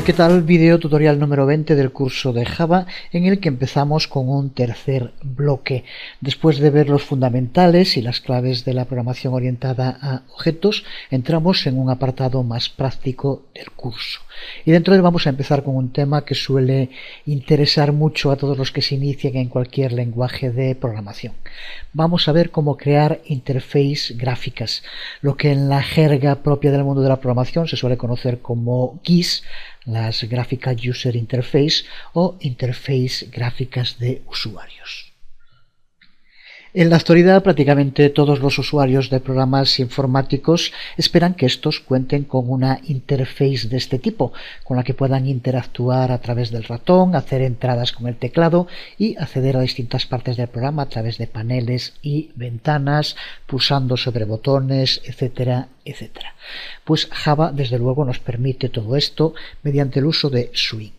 ¿Qué tal? Video tutorial número 20 del curso de Java, en el que empezamos con un tercer bloque. Después de ver los fundamentales y las claves de la programación orientada a objetos, entramos en un apartado más práctico del curso. Y dentro de él vamos a empezar con un tema que suele interesar mucho a todos los que se inician en cualquier lenguaje de programación. Vamos a ver cómo crear interfaces gráficas, lo que en la jerga propia del mundo de la programación se suele conocer como GUIs, las Graphical User Interface o interface gráficas de usuarios. En la actualidad, prácticamente todos los usuarios de programas informáticos esperan que estos cuenten con una interface de este tipo, con la que puedan interactuar a través del ratón, hacer entradas con el teclado y acceder a distintas partes del programa a través de paneles y ventanas, pulsando sobre botones, etcétera, etcétera. Pues Java, desde luego, nos permite todo esto mediante el uso de Swing.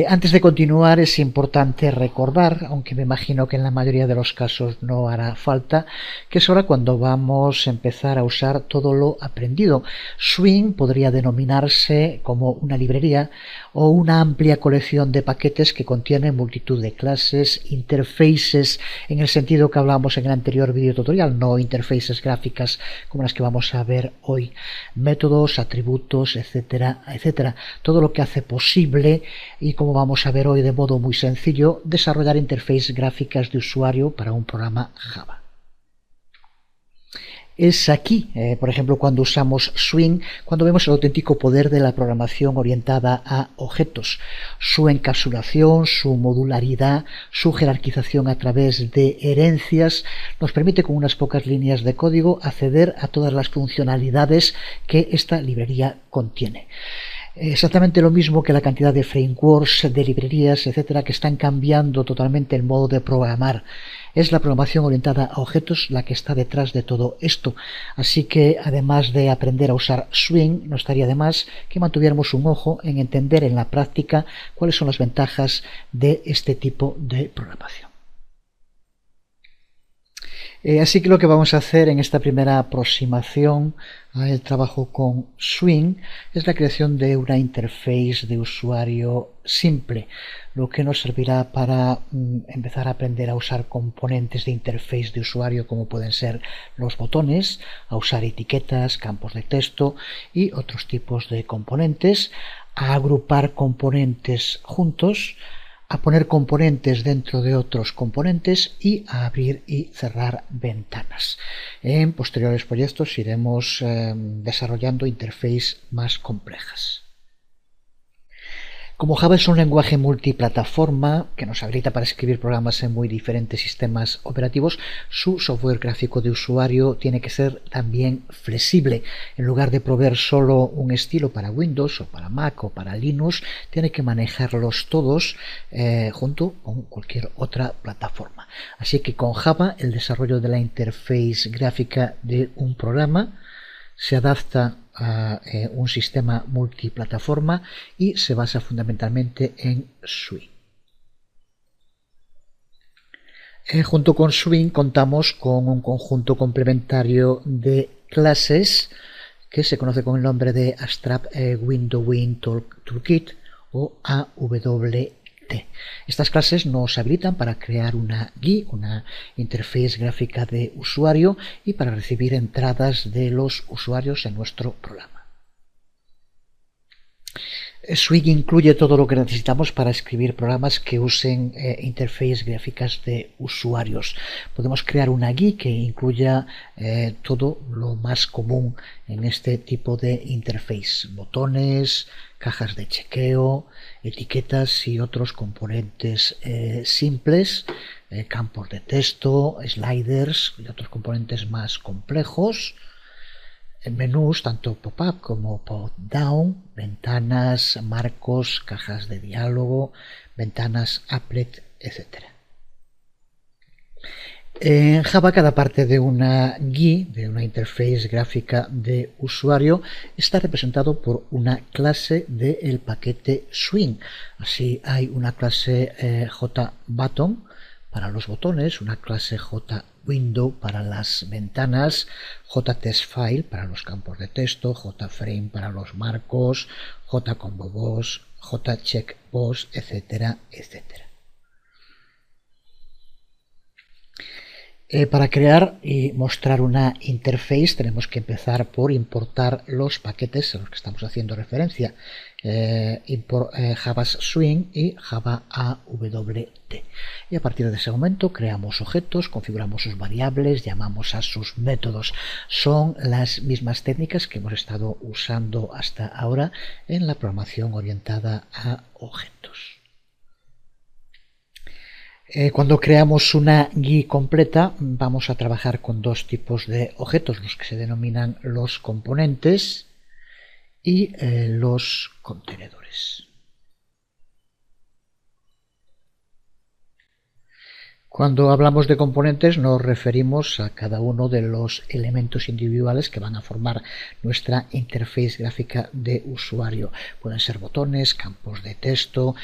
Antes de continuar, es importante recordar, aunque me imagino que en la mayoría de los casos no hará falta, que es ahora cuando vamos a empezar a usar todo lo aprendido. Swing podría denominarse como una librería o una amplia colección de paquetes que contiene multitud de clases, interfaces en el sentido que hablábamos en el anterior video tutorial, no interfaces gráficas como las que vamos a ver hoy, métodos, atributos, etcétera, etcétera. Todo lo que hace posible, y como vamos a ver hoy de modo muy sencillo, desarrollar interfaces gráficas de usuario para un programa Java. Es aquí, por ejemplo, cuando usamos Swing, cuando vemos el auténtico poder de la programación orientada a objetos, su encapsulación, su modularidad, su jerarquización a través de herencias, nos permite con unas pocas líneas de código acceder a todas las funcionalidades que esta librería contiene. Exactamente lo mismo que la cantidad de frameworks, de librerías, etcétera, que están cambiando totalmente el modo de programar. Es la programación orientada a objetos la que está detrás de todo esto. Así que, además de aprender a usar Swing, no estaría de más que mantuviéramos un ojo en entender en la práctica cuáles son las ventajas de este tipo de programación. Así que lo que vamos a hacer en esta primera aproximación al trabajo con Swing es la creación de una interface de usuario simple, lo que nos servirá para empezar a aprender a usar componentes de interface de usuario como pueden ser los botones, a usar etiquetas, campos de texto y otros tipos de componentes, a agrupar componentes juntos, a poner componentes dentro de otros componentes y a abrir y cerrar ventanas. En posteriores proyectos iremos desarrollando interfaces más complejas. Como Java es un lenguaje multiplataforma que nos habilita para escribir programas en muy diferentes sistemas operativos, su software gráfico de usuario tiene que ser también flexible. En lugar de proveer solo un estilo para Windows o para Mac o para Linux, tiene que manejarlos todos junto con cualquier otra plataforma. Así que con Java el desarrollo de la interface gráfica de un programa se adapta a un sistema multiplataforma y se basa fundamentalmente en Swing. Junto con Swing contamos con un conjunto complementario de clases que se conoce con el nombre de Abstract Windowing Toolkit o AWT. Estas clases nos habilitan para crear una GUI, una interface gráfica de usuario, y para recibir entradas de los usuarios en nuestro programa. Swing incluye todo lo que necesitamos para escribir programas que usen interfaces gráficas de usuarios. Podemos crear una GUI que incluya todo lo más común en este tipo de interface: botones, cajas de chequeo, etiquetas y otros componentes simples, campos de texto, sliders y otros componentes más complejos, menús tanto pop-up como pop-down, ventanas, marcos, cajas de diálogo, ventanas applet, etc. En Java, cada parte de una GUI, de una interface gráfica de usuario, está representado por una clase del paquete Swing. Así hay una clase JButton para los botones, una clase JWindow para las ventanas, JTestFile para los campos de texto, JFrame para los marcos, JComboBoss, JCheckBoss, etcétera, etcétera. Para crear y mostrar una interface tenemos que empezar por importar los paquetes a los que estamos haciendo referencia, Java Swing y Java AWT. Y a partir de ese momento creamos objetos, configuramos sus variables, llamamos a sus métodos. Son las mismas técnicas que hemos estado usando hasta ahora en la programación orientada a objetos. Cuando creamos una GUI completa vamos a trabajar con dos tipos de objetos, los que se denominan los componentes y los contenedores. Cuando hablamos de componentes nos referimos a cada uno de los elementos individuales que van a formar nuestra interfaz gráfica de usuario. Pueden ser botones, campos de texto,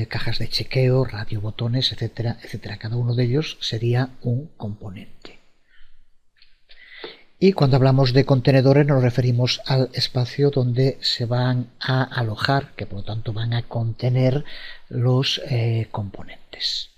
cajas de chequeo, radiobotones, etcétera, etcétera. Cada uno de ellos sería un componente. Y cuando hablamos de contenedores nos referimos al espacio donde se van a alojar, que por lo tanto van a contener los componentes.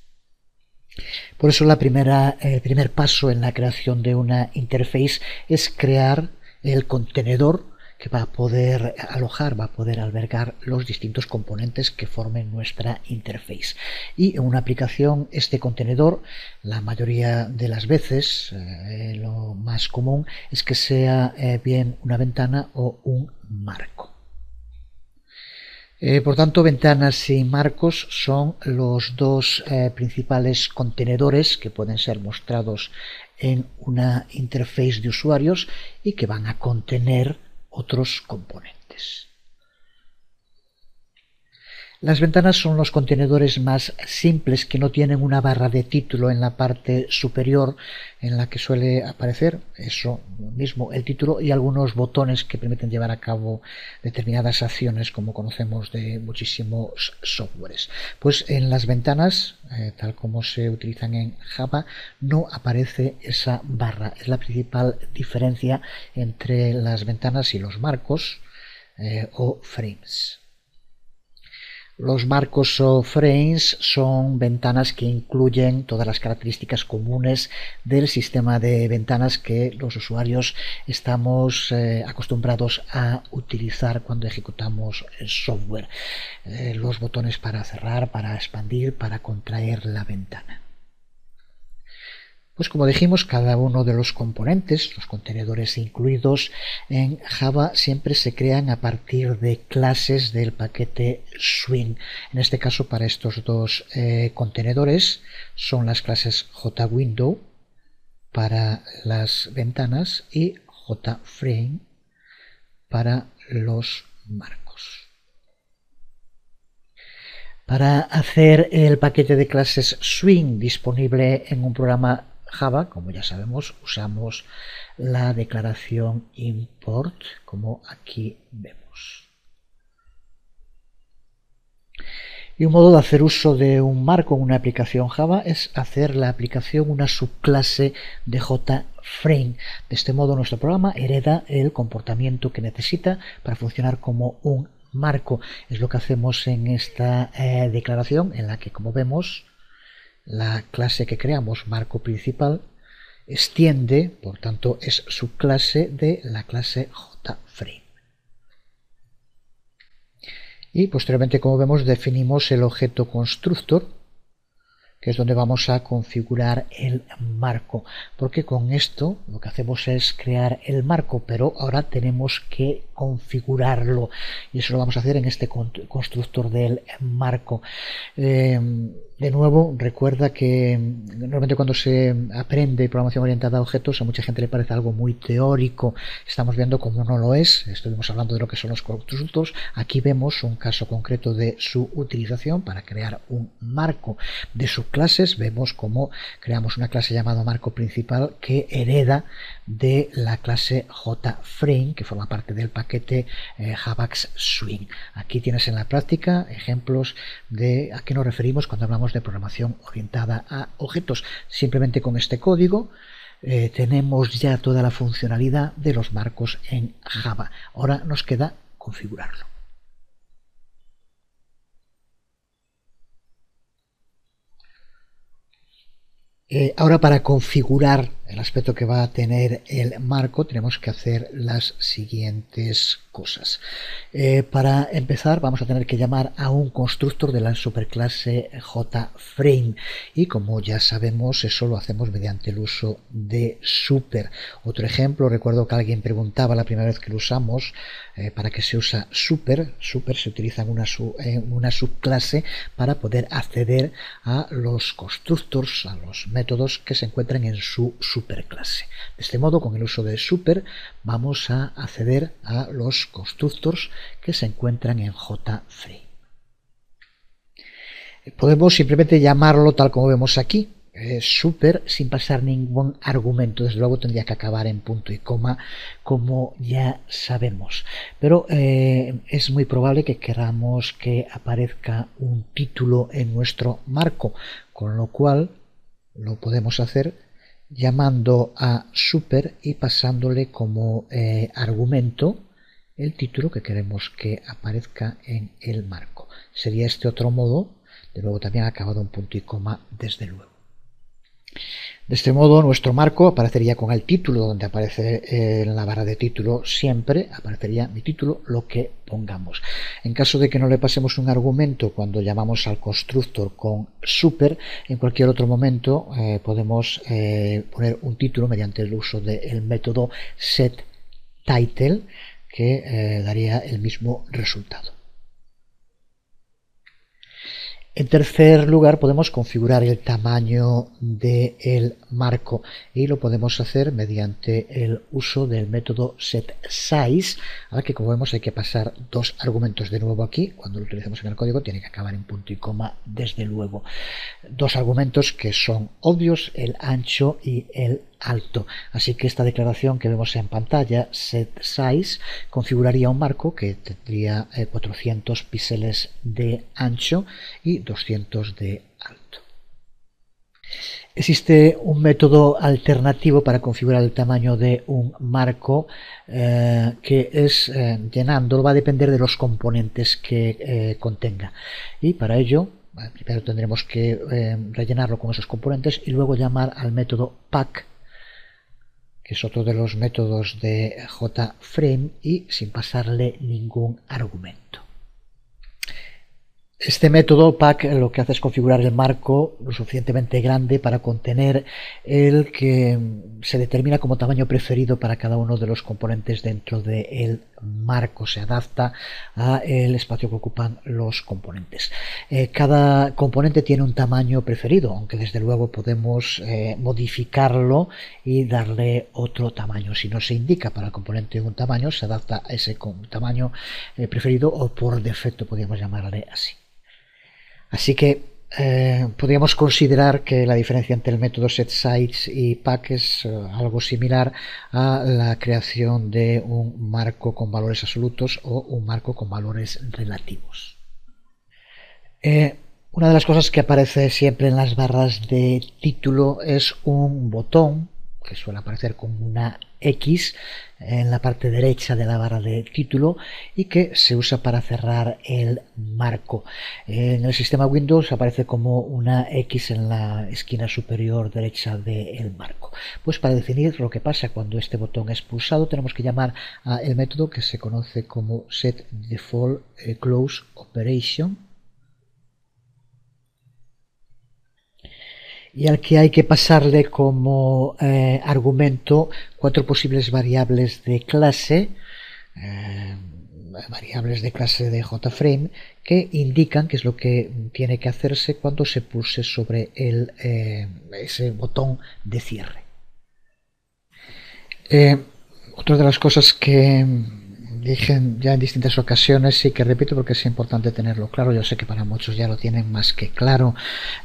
Por eso el primer paso en la creación de una interface es crear el contenedor que va a poder alojar, va a poder albergar los distintos componentes que formen nuestra interface. Y en una aplicación este contenedor, la mayoría de las veces, lo más común es que sea bien una ventana o un marco. Por tanto, ventanas y marcos son los dos principales contenedores que pueden ser mostrados en una interface de usuarios y que van a contener otros componentes. Las ventanas son los contenedores más simples que no tienen una barra de título en la parte superior en la que suele aparecer eso mismo, el título, y algunos botones que permiten llevar a cabo determinadas acciones como conocemos de muchísimos softwares. Pues en las ventanas, tal como se utilizan en Java, no aparece esa barra. Es la principal diferencia entre las ventanas y los marcos o frames. Los marcos o frames son ventanas que incluyen todas las características comunes del sistema de ventanas que los usuarios estamos acostumbrados a utilizar cuando ejecutamos el software. Los botones para cerrar, para expandir, para contraer la ventana. Pues como dijimos, cada uno de los componentes, los contenedores incluidos en Java, siempre se crean a partir de clases del paquete Swing. En este caso, para estos dos contenedores son las clases JWindow para las ventanas y JFrame para los marcos. Para hacer el paquete de clases Swing disponible en un programa Java, como ya sabemos, usamos la declaración import, como aquí vemos. Y un modo de hacer uso de un marco en una aplicación Java es hacer la aplicación una subclase de JFrame. De este modo nuestro programa hereda el comportamiento que necesita para funcionar como un marco. Es lo que hacemos en esta declaración, en la que, como vemos, la clase que creamos, marco principal, extiende, por tanto es subclase de la clase JFrame. Y posteriormente, como vemos, definimos el objeto constructor, que es donde vamos a configurar el marco, porque con esto lo que hacemos es crear el marco, pero ahora tenemos que configurarlo, y eso lo vamos a hacer en este constructor del marco. De nuevo, recuerda que normalmente cuando se aprende programación orientada a objetos a mucha gente le parece algo muy teórico. Estamos viendo cómo no lo es. Estuvimos hablando de lo que son los constructores. Aquí vemos un caso concreto de su utilización para crear un marco de subclases. Vemos cómo creamos una clase llamada marco principal que hereda de la clase JFrame, que forma parte del paquete Java Swing. Aquí tienes en la práctica ejemplos de a qué nos referimos cuando hablamos hablamos de programación orientada a objetos. Simplemente con este código tenemos ya toda la funcionalidad de los marcos en Java. Ahora nos queda configurarlo. Ahora, para configurar el aspecto que va a tener el marco, tenemos que hacer las siguientes cosas. Para empezar, vamos a tener que llamar a un constructor de la superclase JFrame, y como ya sabemos, eso lo hacemos mediante el uso de super. Otro ejemplo, recuerdo que alguien preguntaba la primera vez que lo usamos, ¿para qué se usa super? Super se utiliza en una subclase para poder acceder a los constructors, a los métodos que se encuentran en su superclase. De este modo, con el uso de super, vamos a acceder a los constructors que se encuentran en JFrame. Podemos simplemente llamarlo tal como vemos aquí, super, sin pasar ningún argumento. Desde luego tendría que acabar en punto y coma, como ya sabemos, pero es muy probable que queramos que aparezca un título en nuestro marco, con lo cual lo podemos hacer llamando a super y pasándole como argumento el título que queremos que aparezca en el marco. Sería este otro modo, de nuevo también acabado en punto y coma, desde luego. De este modo, nuestro marco aparecería con el título, donde aparece en la barra de título siempre aparecería mi título, lo que pongamos. En caso de que no le pasemos un argumento cuando llamamos al constructor con super, en cualquier otro momento podemos poner un título mediante el uso del método setTitle, que daría el mismo resultado. En tercer lugar, podemos configurar el tamaño del marco, y lo podemos hacer mediante el uso del método setSize, al que, como vemos, hay que pasar dos argumentos. De nuevo aquí, cuando lo utilicemos en el código, tiene que acabar en punto y coma, desde luego. Dos argumentos que son obvios, el ancho y el alto. Así que esta declaración que vemos en pantalla, setSize, configuraría un marco que tendría 400 píxeles de ancho y 200 de alto. Existe un método alternativo para configurar el tamaño de un marco, que es llenándolo. Va a depender de los componentes que contenga, y para ello primero tendremos que rellenarlo con esos componentes y luego llamar al método pack, que es otro de los métodos de JFrame, y sin pasarle ningún argumento. Este método pack lo que hace es configurar el marco lo suficientemente grande para contener el que se determina como tamaño preferido para cada uno de los componentes dentro del marco. Se adapta al espacio que ocupan los componentes. Cada componente tiene un tamaño preferido, aunque desde luego podemos modificarlo y darle otro tamaño. Si no se indica para el componente un tamaño, se adapta a ese tamaño preferido, o por defecto podríamos llamarle así. Así que podríamos considerar que la diferencia entre el método setSize y pack es algo similar a la creación de un marco con valores absolutos o un marco con valores relativos. Una de las cosas que aparece siempre en las barras de título es un botón que suele aparecer con una X en la parte derecha de la barra de título y que se usa para cerrar el marco. En el sistema Windows aparece como una X en la esquina superior derecha del marco. Pues para definir lo que pasa cuando este botón es pulsado, tenemos que llamar al método que se conoce como setDefaultClose y al que hay que pasarle como argumento cuatro posibles variables de clase, de JFrame, que indican qué es lo que tiene que hacerse cuando se pulse sobre ese botón de cierre. Otra de las cosas que dije ya en distintas ocasiones, sí que repito porque es importante tenerlo claro. Yo sé que para muchos ya lo tienen más que claro.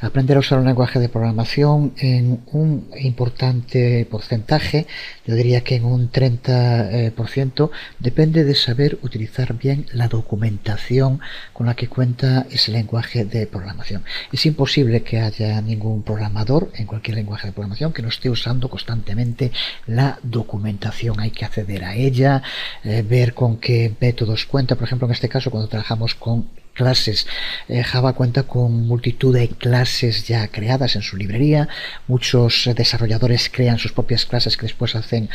Aprender a usar un lenguaje de programación en un importante porcentaje, yo diría que en un 30%, depende de saber utilizar bien la documentación con la que cuenta ese lenguaje de programación. Es imposible que haya ningún programador en cualquier lenguaje de programación que no esté usando constantemente la documentación. Hay que acceder a ella, ver con qué métodos cuenta. Por ejemplo, en este caso, cuando trabajamos con clases, Java cuenta con multitud de clases ya creadas en su librería. Muchos desarrolladores crean sus propias clases que después hacen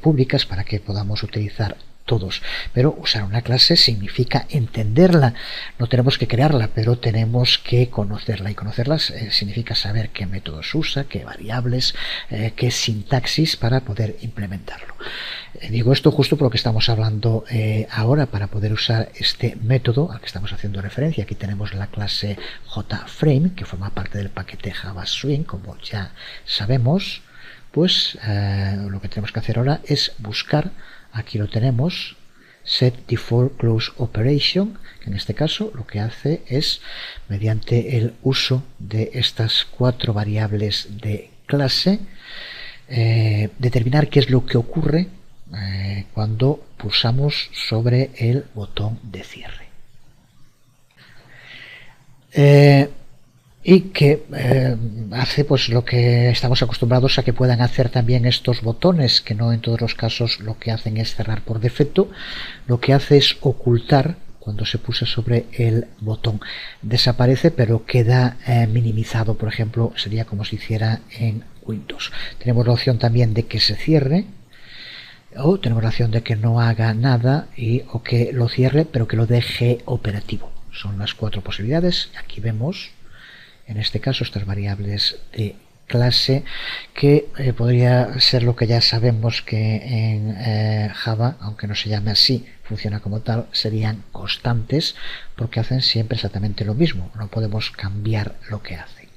públicas para que podamos utilizar todos. Pero usar una clase significa entenderla. No tenemos que crearla, pero tenemos que conocerla, y conocerlas significa saber qué métodos usa, qué variables, qué sintaxis para poder implementarlo. Digo esto justo por lo que estamos hablando ahora. Para poder usar este método al que estamos haciendo referencia, aquí tenemos la clase JFrame, que forma parte del paquete Java Swing, como ya sabemos. Pues lo que tenemos que hacer ahora es buscar, aquí lo tenemos, set default close operation, que en este caso lo que hace es, mediante el uso de estas 4 variables de clase, determinar qué es lo que ocurre cuando pulsamos sobre el botón de cierre. Y que hace pues lo que estamos acostumbrados a que puedan hacer también estos botones, que no en todos los casos lo que hacen es cerrar por defecto. Lo que hace es ocultar cuando se pulsa sobre el botón. Desaparece, pero queda minimizado. Por ejemplo, sería como si hiciera en Windows. Tenemos la opción también de que se cierre, o tenemos la opción de que no haga nada o que lo cierre pero que lo deje operativo. Son las 4 posibilidades. Aquí vemos en este caso estas variables de clase, que podría ser lo que ya sabemos que en Java, aunque no se llame así, funciona como tal, serían constantes, porque hacen siempre exactamente lo mismo. No podemos cambiar lo que hacen.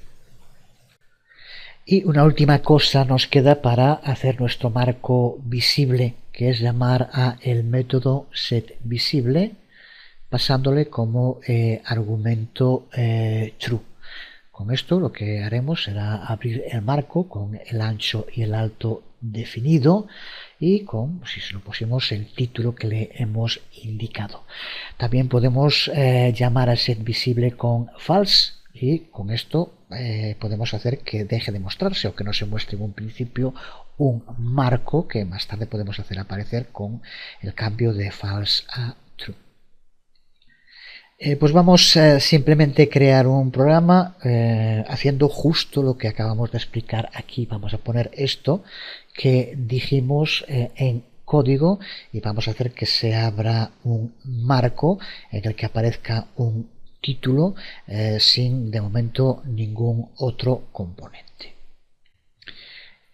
Y una última cosa nos queda para hacer nuestro marco visible, que es llamar a el método setVisible, pasándole como argumento true. Con esto lo que haremos será abrir el marco con el ancho y el alto definido, y con, si se lo pusimos, el título que le hemos indicado. También podemos llamar a setVisible con false, y con esto podemos hacer que deje de mostrarse o que no se muestre en un principio un marco que más tarde podemos hacer aparecer con el cambio de false a true. Pues vamos simplemente a crear un programa haciendo justo lo que acabamos de explicar aquí. Vamos a poner esto que dijimos en código, y vamos a hacer que se abra un marco en el que aparezca un título sin de momento ningún otro componente.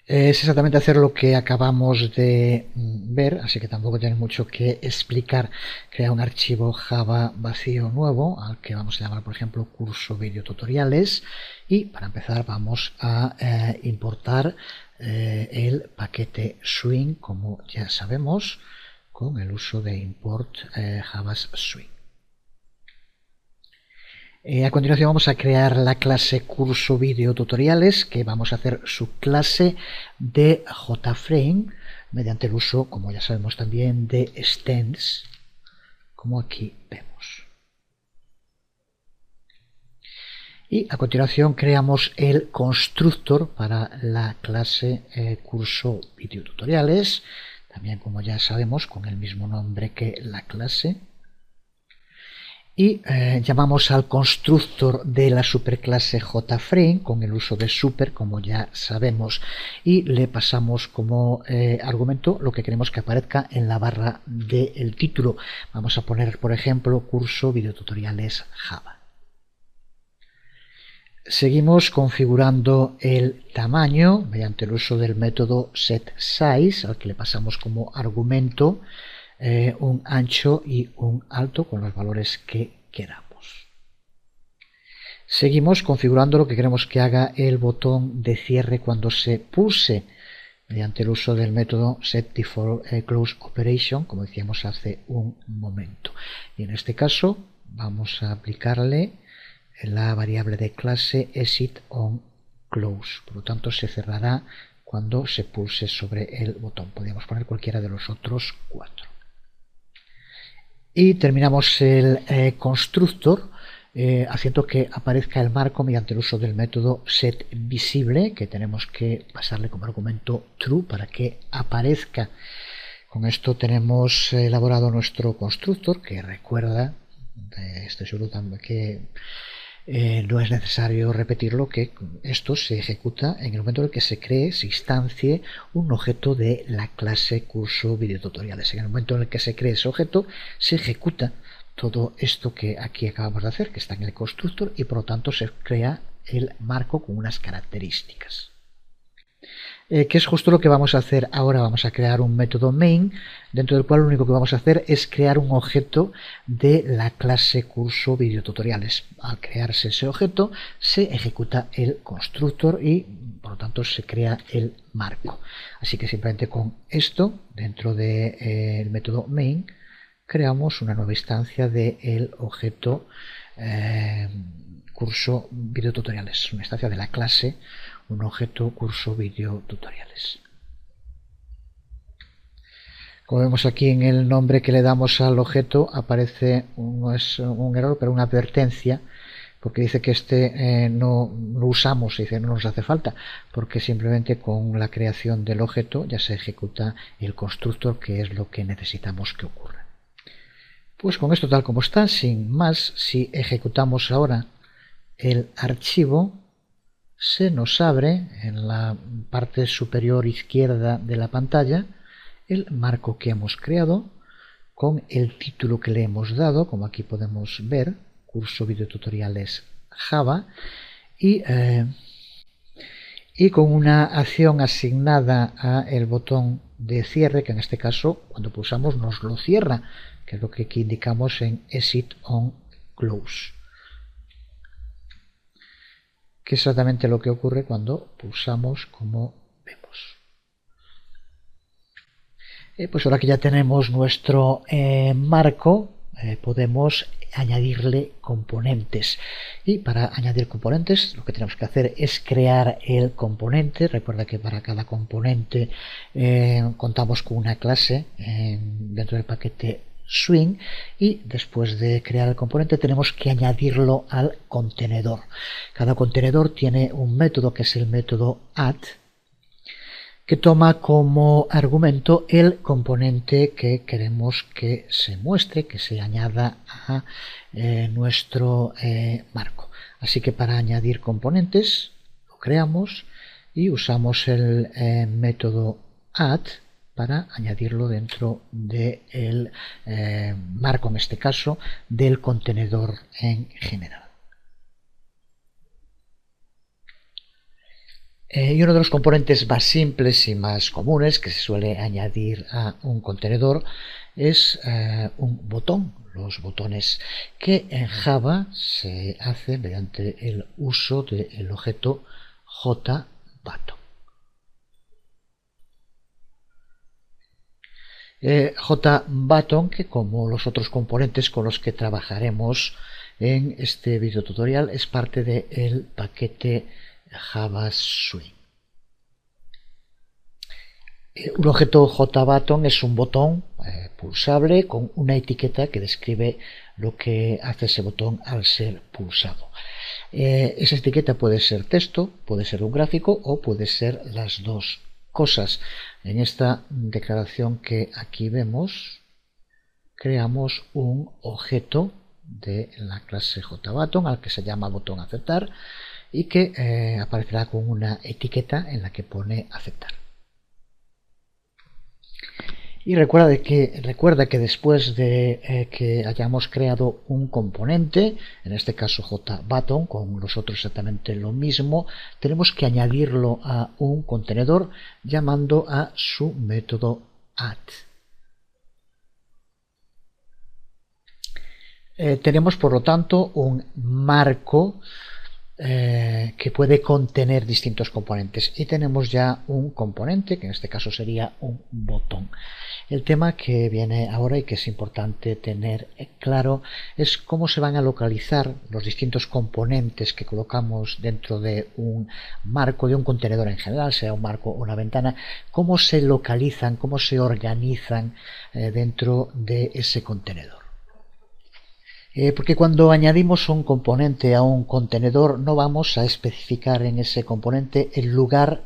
Es exactamente hacer lo que acabamos de ver, así que tampoco tiene mucho que explicar. Crea un archivo Java vacío nuevo al que vamos a llamar, por ejemplo, curso video tutoriales, y para empezar vamos a importar el paquete Swing, como ya sabemos, con el uso de import Java Swing. A continuación vamos a crear la clase curso video tutoriales, que vamos a hacer subclase de JFrame mediante el uso, como ya sabemos también, de extends, como aquí vemos. Y a continuación creamos el constructor para la clase curso video tutoriales, también como ya sabemos con el mismo nombre que la clase. Y llamamos al constructor de la superclase JFrame con el uso de super, como ya sabemos, y le pasamos como argumento lo que queremos que aparezca en la barra del título. Vamos a poner, por ejemplo, curso videotutoriales Java. Seguimos configurando el tamaño mediante el uso del método setSize, al que le pasamos como argumento un ancho y un alto con los valores que queramos. Seguimos configurando lo que queremos que haga el botón de cierre cuando se pulse mediante el uso del método setDefaultClose como decíamos hace un momento. Y en este caso vamos a aplicarle la variable de clase exitOnClose. Por lo tanto, se cerrará cuando se pulse sobre el botón. Podríamos poner cualquiera de los otros 4. Y terminamos el constructor haciendo que aparezca el marco mediante el uso del método setVisible, que tenemos que pasarle como argumento true para que aparezca. Con esto tenemos elaborado nuestro constructor, que recuerda, estoy seguro también que no es necesario repetirlo, que esto se ejecuta en el momento en el que se cree, se instancie un objeto de la clase curso videotutoriales. En el momento en el que se cree ese objeto, se ejecuta todo esto que aquí acabamos de hacer, que está en el constructor, y por lo tanto se crea el marco con unas características. Que es justo lo que vamos a hacer ahora. Vamos a crear un método main, dentro del cual lo único que vamos a hacer es crear un objeto de la clase curso videotutoriales. Al crearse ese objeto, se ejecuta el constructor y por lo tanto se crea el marco. Así que simplemente con esto, dentro del método main, creamos una nueva instancia del objeto curso videotutoriales, una instancia de la clase, un objeto curso videotutoriales. Como vemos aquí en el nombre que le damos al objeto, aparece no es un error, pero una advertencia, porque dice que este no lo usamos, dice no nos hace falta, porque simplemente con la creación del objeto ya se ejecuta el constructor, que es lo que necesitamos que ocurra. Pues con esto tal como está, sin más, si ejecutamos ahora el archivo, se nos abre en la parte superior izquierda de la pantalla el marco que hemos creado con el título que le hemos dado, como aquí podemos ver, curso videotutoriales Java, y con una acción asignada a el botón de cierre, que en este caso cuando pulsamos nos lo cierra, que es lo que aquí indicamos en exitOnClose, que es exactamente lo que ocurre cuando pulsamos, como vemos. Pues ahora que ya tenemos nuestro marco, podemos añadirle componentes, y para añadir componentes lo que tenemos que hacer es crear el componente. Recuerda que para cada componente contamos con una clase dentro del paquete Swing, y después de crear el componente tenemos que añadirlo al contenedor. Cada contenedor tiene un método que es el método add, que toma como argumento el componente que queremos que se muestre, que se añada a nuestro marco. Así que para añadir componentes lo creamos y usamos el método add para añadirlo dentro del marco, en este caso del contenedor en general. Y uno de los componentes más simples y más comunes que se suele añadir a un contenedor es un botón. Los botones, que en Java se hace mediante el uso del objeto JButton. JButton, que como los otros componentes con los que trabajaremos en este video tutorial, es parte del paquete Java Swing. Un objeto JButton es un botón pulsable con una etiqueta que describe lo que hace ese botón al ser pulsado. Esa etiqueta puede ser texto, puede ser un gráfico o puede ser las dos cosas. En esta declaración que aquí vemos, creamos un objeto de la clase JButton al que se llama botón aceptar, y que aparecerá con una etiqueta en la que pone aceptar. Y recuerda que después de que hayamos creado un componente, en este caso JButton, con los otros exactamente lo mismo, tenemos que añadirlo a un contenedor llamando a su método add. Tenemos por lo tanto un marco que puede contener distintos componentes, y tenemos ya un componente que en este caso sería un botón. El tema que viene ahora y que es importante tener claro es cómo se van a localizar los distintos componentes que colocamos dentro de un marco, de un contenedor en general, sea un marco o una ventana, cómo se localizan, cómo se organizan dentro de ese contenedor. Porque cuando añadimos un componente a un contenedor no vamos a especificar en ese componente el lugar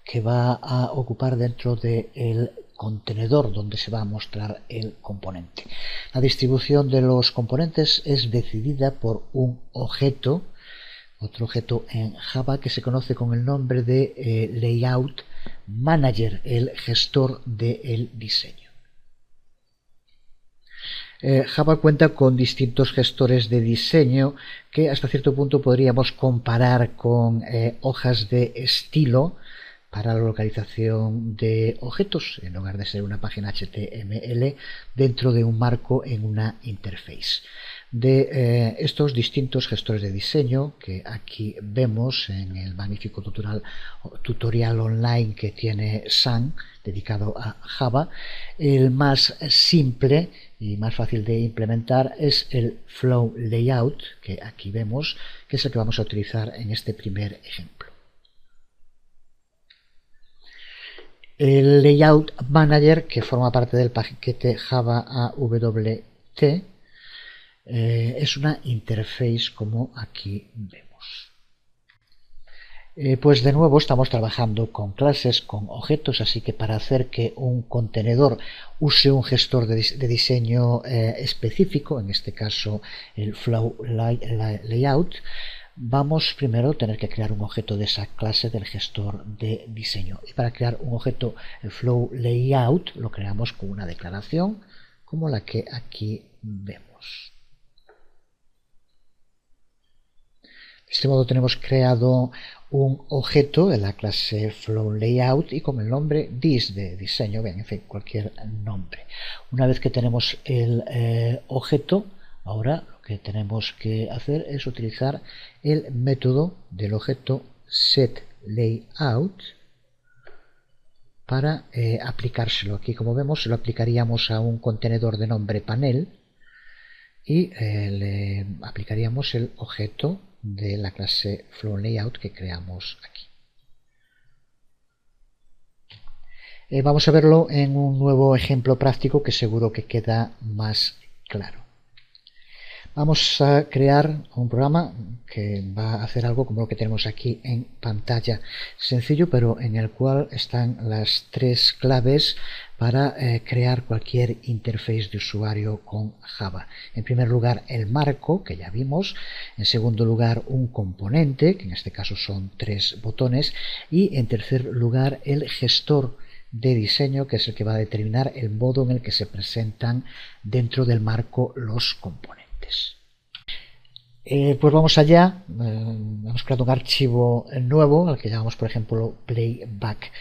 que va a ocupar dentro del contenedor donde se va a mostrar el componente. La distribución de los componentes es decidida por un objeto, otro objeto en Java que se conoce con el nombre de Layout Manager, el gestor del diseño. Java cuenta con distintos gestores de diseño que hasta cierto punto podríamos comparar con hojas de estilo para la localización de objetos, en lugar de ser una página HTML dentro de un marco en una interface. De estos distintos gestores de diseño que aquí vemos en el magnífico tutorial online que tiene Sun dedicado a Java, el más simple y más fácil de implementar es el Flow Layout, que aquí vemos, que es el que vamos a utilizar en este primer ejemplo. El Layout Manager, que forma parte del paquete Java AWT, es una interface como aquí vemos. Pues de nuevo estamos trabajando con clases, con objetos, así que para hacer que un contenedor use un gestor de diseño específico, en este caso el Flow Layout, vamos primero a tener que crear un objeto de esa clase del gestor de diseño. Y para crear un objeto, el Flow Layout, lo creamos con una declaración como la que aquí vemos. De este modo tenemos creado un objeto de la clase FlowLayout y con el nombre dis de diseño, bien, en fin, cualquier nombre. Una vez que tenemos el objeto, ahora lo que tenemos que hacer es utilizar el método del objeto setLayout para aplicárselo. Aquí, como vemos, se lo aplicaríamos a un contenedor de nombre panel y le aplicaríamos el objeto de la clase FlowLayout que creamos aquí. Vamos a verlo en un nuevo ejemplo práctico que seguro que queda más claro. Vamos a crear un programa que va a hacer algo como lo que tenemos aquí en pantalla, sencillo, pero en el cual están las tres claves para crear cualquier interface de usuario con Java. En primer lugar, el marco, que ya vimos. En segundo lugar, un componente, que en este caso son 3 botones. Y en tercer lugar, el gestor de diseño, que es el que va a determinar el modo en el que se presentan dentro del marco los componentes. Pues vamos allá. Hemos creado un archivo nuevo al que llamamos, por ejemplo, playback,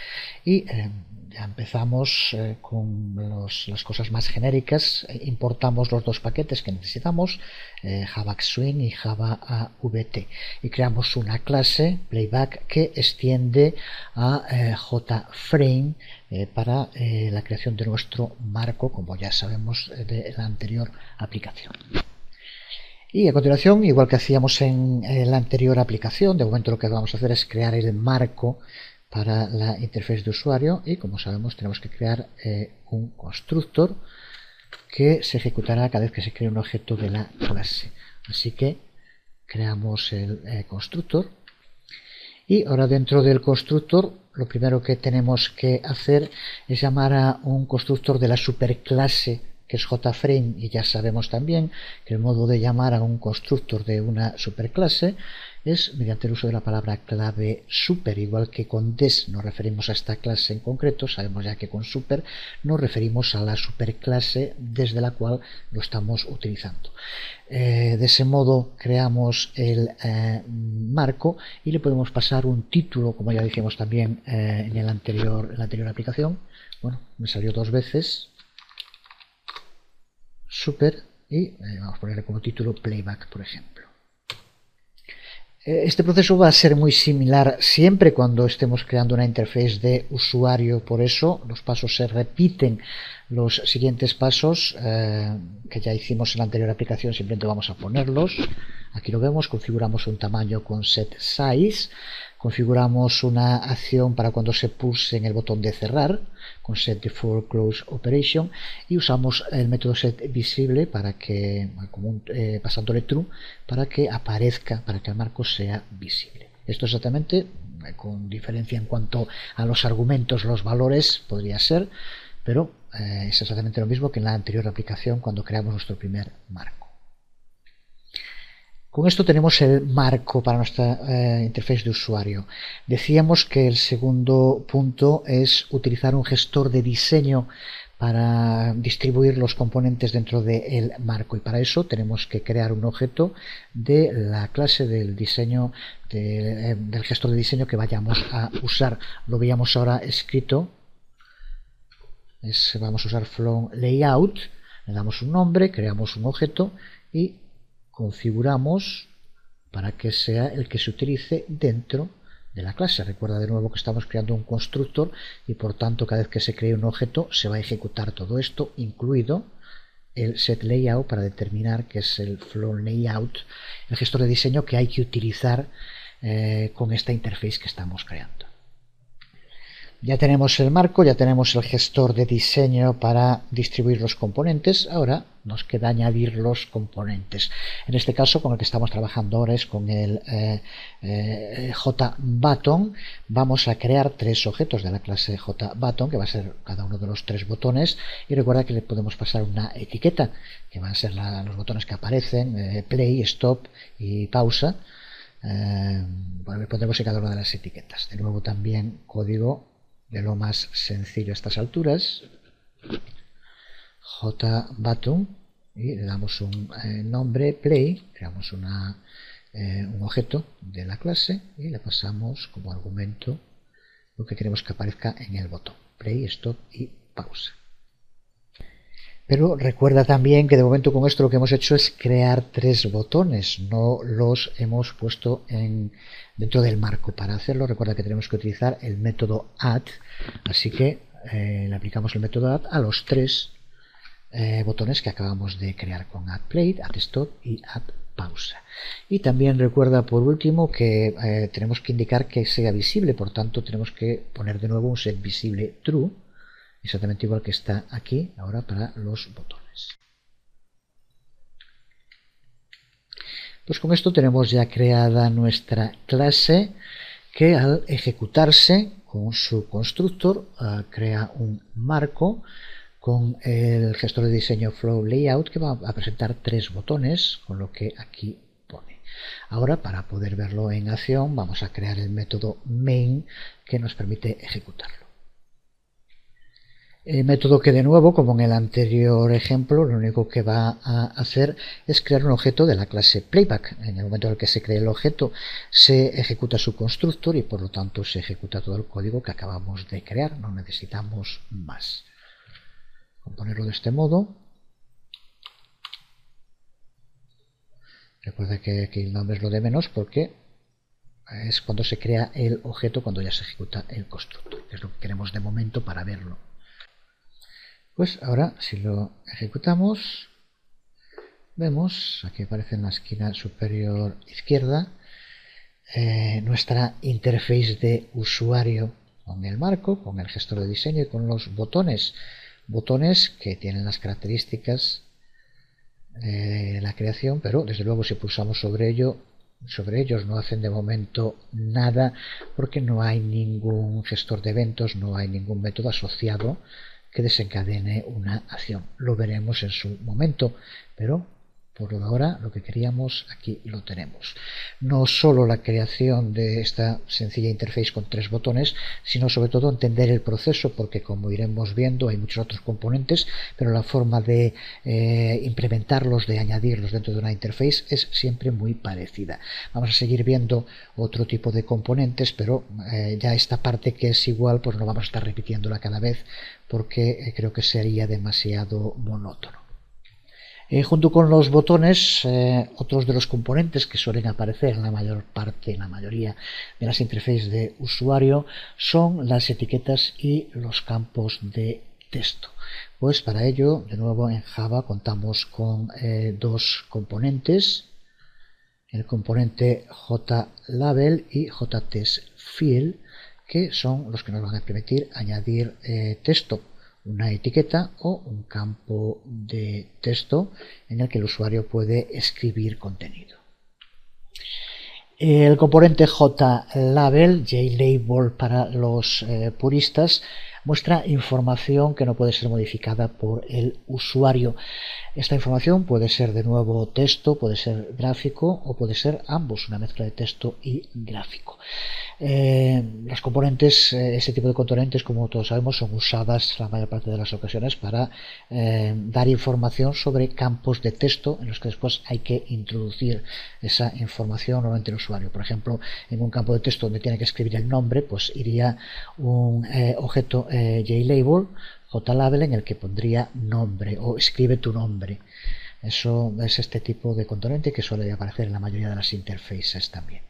y ya empezamos con las cosas más genéricas. Importamos los dos paquetes que necesitamos, Java Swing y Java AWT, y creamos una clase playback que extiende a JFrame para la creación de nuestro marco, como ya sabemos de la anterior aplicación. Y a continuación, igual que hacíamos en la anterior aplicación, de momento lo que vamos a hacer es crear el marco para la interfaz de usuario, y como sabemos tenemos que crear un constructor que se ejecutará cada vez que se cree un objeto de la clase. Así que creamos el constructor, y ahora dentro del constructor lo primero que tenemos que hacer es llamar a un constructor de la superclase que es JFrame, y ya sabemos también que el modo de llamar a un constructor de una superclase es mediante el uso de la palabra clave super. Igual que con des nos referimos a esta clase en concreto, sabemos ya que con super nos referimos a la superclase desde la cual lo estamos utilizando. De ese modo creamos el marco y le podemos pasar un título, como ya dijimos también en la anterior aplicación. Bueno, me salió 2 veces super, y vamos a ponerle como título playback, por ejemplo. Este proceso va a ser muy similar siempre cuando estemos creando una interfaz de usuario, por eso los pasos se repiten. Los siguientes pasos que ya hicimos en la anterior aplicación simplemente vamos a ponerlos. Aquí lo vemos, configuramos un tamaño con set size, configuramos una acción para cuando se pulse en el botón de cerrar con set default close operation y usamos el método set visible para que, pasándole true, para que aparezca, para que el marco sea visible. Esto exactamente, con diferencia en cuanto a los argumentos, los valores, podría ser, pero es exactamente lo mismo que en la anterior aplicación cuando creamos nuestro primer marco. Con esto tenemos el marco para nuestra interfaz de usuario. Decíamos que el segundo punto es utilizar un gestor de diseño para distribuir los componentes dentro del marco, y para eso tenemos que crear un objeto de la clase del diseño del gestor de diseño que vayamos a usar. Lo veíamos ahora escrito. Vamos a usar flow layout, le damos un nombre, creamos un objeto y configuramos para que sea el que se utilice dentro de la clase. Recuerda de nuevo que estamos creando un constructor y por tanto cada vez que se cree un objeto se va a ejecutar todo esto, incluido el set layout, para determinar que es el flow layout, el gestor de diseño que hay que utilizar con esta interface que estamos creando. Ya tenemos el marco, ya tenemos el gestor de diseño para distribuir los componentes. Ahora nos queda añadir los componentes. En este caso, con el que estamos trabajando ahora es con el JButton. Vamos a crear tres objetos de la clase JButton, que va a ser cada uno de los tres botones. Y recuerda que le podemos pasar una etiqueta, que van a ser los botones que aparecen, play, stop y pausa. Bueno, le pondremos en cada una de las etiquetas. De nuevo también código de lo más sencillo a estas alturas, JButton, y le damos un nombre play, creamos un objeto de la clase y le pasamos como argumento lo que queremos que aparezca en el botón, play, stop y pausa. Pero recuerda también que de momento con esto lo que hemos hecho es crear tres botones, no los hemos puesto dentro del marco. Para hacerlo recuerda que tenemos que utilizar el método add, así que le aplicamos el método add a los tres botones que acabamos de crear con add play, add stop y add pausa. Y también recuerda por último que tenemos que indicar que sea visible, por tanto tenemos que poner de nuevo un set visible true, exactamente igual que está aquí ahora para los botones. Pues con esto tenemos ya creada nuestra clase que al ejecutarse con su constructor crea un marco con el gestor de diseño flow layout que va a presentar tres botones, con lo que aquí pone. Ahora, para poder verlo en acción, vamos a crear el método main que nos permite ejecutarlo. El método que de nuevo, como en el anterior ejemplo, lo único que va a hacer es crear un objeto de la clase playback. En el momento en el que se cree el objeto se ejecuta su constructor y por lo tanto se ejecuta todo el código que acabamos de crear, no necesitamos más. Con ponerlo de este modo, recuerda que aquí el nombre es lo de menos porque es cuando se crea el objeto, cuando ya se ejecuta el constructor, que es lo que queremos de momento para verlo. Pues ahora, si lo ejecutamos, vemos, aquí aparece en la esquina superior izquierda, nuestra interface de usuario con el marco, con el gestor de diseño y con los botones. Botones que tienen las características de la creación, pero desde luego si pulsamos sobre ellos no hacen de momento nada porque no hay ningún gestor de eventos, no hay ningún método asociado que desencadene una acción. Lo veremos en su momento, pero por ahora lo que queríamos aquí lo tenemos. No solo la creación de esta sencilla interface con tres botones, sino sobre todo entender el proceso, porque como iremos viendo hay muchos otros componentes, pero la forma de implementarlos, de añadirlos dentro de una interface es siempre muy parecida. Vamos a seguir viendo otro tipo de componentes, pero ya esta parte que es igual, pues no vamos a estar repitiéndola cada vez porque creo que sería demasiado monótono. Junto con los botones, otros de los componentes que suelen aparecer en la mayoría de las interfaces de usuario son las etiquetas y los campos de texto. Pues para ello, de nuevo en Java contamos con dos componentes, el componente JLabel y JTextField, que son los que nos van a permitir añadir texto, una etiqueta o un campo de texto en el que el usuario puede escribir contenido. El componente JLabel, JLabel para los puristas, muestra información que no puede ser modificada por el usuario. Esta información puede ser de nuevo texto, puede ser gráfico o puede ser ambos, una mezcla de texto y gráfico. Los componentes, este tipo de componentes, como todos sabemos, son usadas la mayor parte de las ocasiones para dar información sobre campos de texto en los que después hay que introducir esa información nuevamente el usuario. Por ejemplo, en un campo de texto donde tiene que escribir el nombre, pues iría un objeto JLabel, JLabel, en el que pondría nombre o escribe tu nombre. Eso es este tipo de componente que suele aparecer en la mayoría de las interfaces también.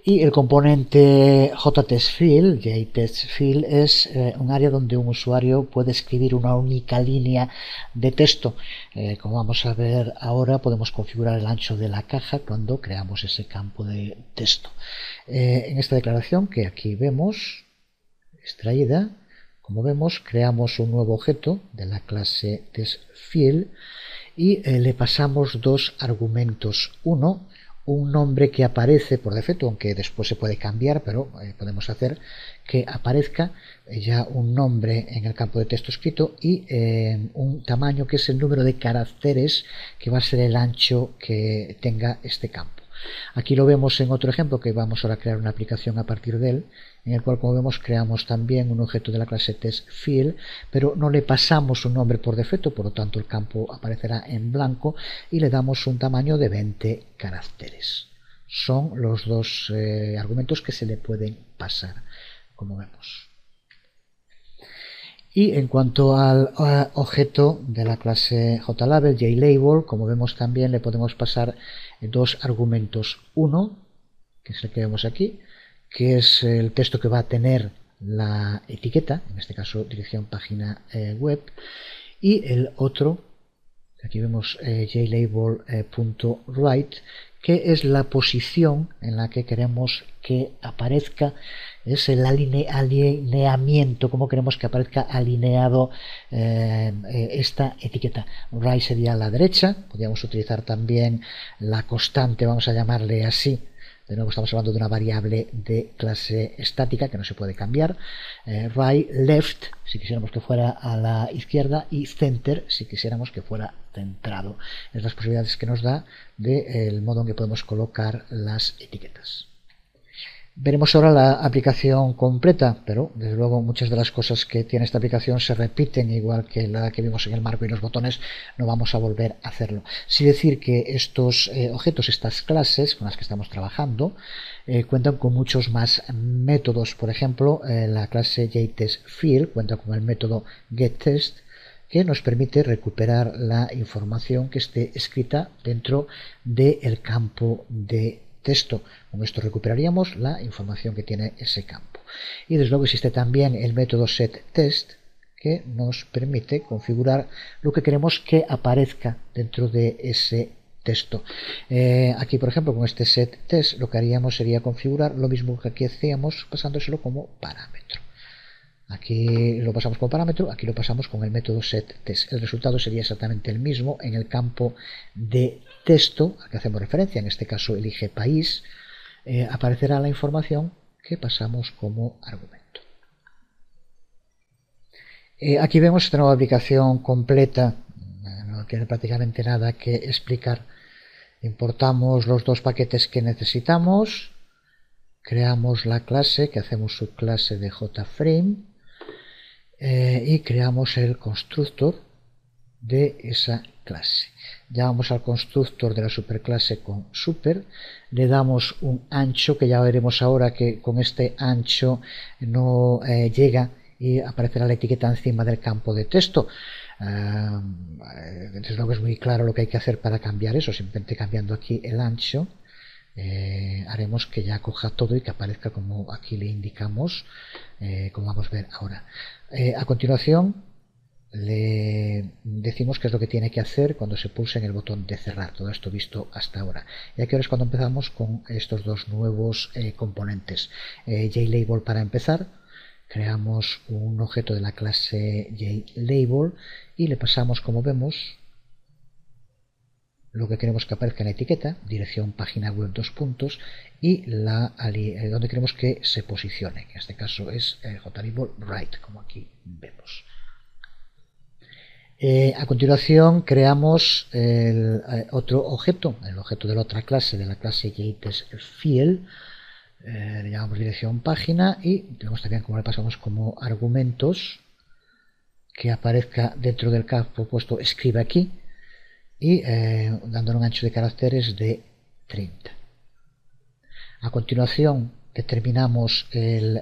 Y el componente JTextField es un área donde un usuario puede escribir una única línea de texto. Como vamos a ver ahora, podemos configurar el ancho de la caja cuando creamos ese campo de texto. En esta declaración que aquí vemos, extraída, como vemos, creamos un nuevo objeto de la clase TextField y le pasamos dos argumentos. Uno, un nombre que aparece por defecto, aunque después se puede cambiar, pero podemos hacer que aparezca ya un nombre en el campo de texto escrito y un tamaño que es el número de caracteres que va a ser el ancho que tenga este campo. Aquí lo vemos en otro ejemplo que vamos ahora a crear una aplicación a partir de él, en el cual, como vemos, creamos también un objeto de la clase TextField, pero no le pasamos un nombre por defecto, por lo tanto el campo aparecerá en blanco y le damos un tamaño de 20 caracteres. Son los dos argumentos que se le pueden pasar, como vemos. Y en cuanto al objeto de la clase JLabel, JLabel, como vemos también le podemos pasar dos argumentos. Uno, que es el que vemos aquí, que es el texto que va a tener la etiqueta, en este caso dirección página web, y el otro, aquí vemos JLabel.write, que es la posición en la que queremos que aparezca, es el alineamiento, cómo queremos que aparezca alineado esta etiqueta. Right sería a la derecha, podríamos utilizar también la constante, vamos a llamarle así. De nuevo estamos hablando de una variable de clase estática que no se puede cambiar. Right, left, si quisiéramos que fuera a la izquierda, y center, si quisiéramos que fuera centrado. Es las posibilidades que nos da del modo en que podemos colocar las etiquetas. Veremos ahora la aplicación completa, pero desde luego muchas de las cosas que tiene esta aplicación se repiten, igual que la que vimos en el marco y los botones, no vamos a volver a hacerlo. Sí decir que estos objetos, estas clases con las que estamos trabajando, cuentan con muchos más métodos. Por ejemplo, la clase JTextField cuenta con el método getText, que nos permite recuperar la información que esté escrita dentro del campo de texto. Con esto recuperaríamos la información que tiene ese campo. Y desde luego existe también el método setText, que nos permite configurar lo que queremos que aparezca dentro de ese texto. Aquí, por ejemplo, con este setText lo que haríamos sería configurar lo mismo que aquí hacíamos pasándoselo como parámetro. Aquí lo pasamos como parámetro, aquí lo pasamos con el método setText. El resultado sería exactamente el mismo en el campo de texto al que hacemos referencia, en este caso elige país, aparecerá la información que pasamos como argumento. Aquí vemos esta nueva aplicación completa, no tiene prácticamente nada que explicar. Importamos los dos paquetes que necesitamos, creamos la clase, que hacemos subclase de JFrame, y creamos el constructor de esa clase. Llamamos al constructor de la superclase con super, le damos un ancho, que ya veremos ahora que con este ancho no llega y aparecerá la etiqueta encima del campo de texto. Desde luego es muy claro lo que hay que hacer para cambiar eso. Simplemente cambiando aquí el ancho haremos que ya coja todo y que aparezca como aquí le indicamos, como vamos a ver ahora. A continuación le decimos qué es lo que tiene que hacer cuando se pulse en el botón de cerrar. Todo esto visto hasta ahora. Y aquí ahora es cuando empezamos con estos dos nuevos componentes. JLabel para empezar. Creamos un objeto de la clase JLabel y le pasamos, como vemos, lo que queremos que aparezca en la etiqueta, dirección página web 2 puntos, y donde queremos que se posicione, que en este caso es JLabel right, como aquí vemos. A continuación creamos el otro objeto, el objeto de la otra clase, de la clase JTestField. Le llamamos dirección página y tenemos también, como le pasamos como argumentos, que aparezca dentro del campo puesto escribe aquí y dándole un ancho de caracteres de 30. A continuación determinamos el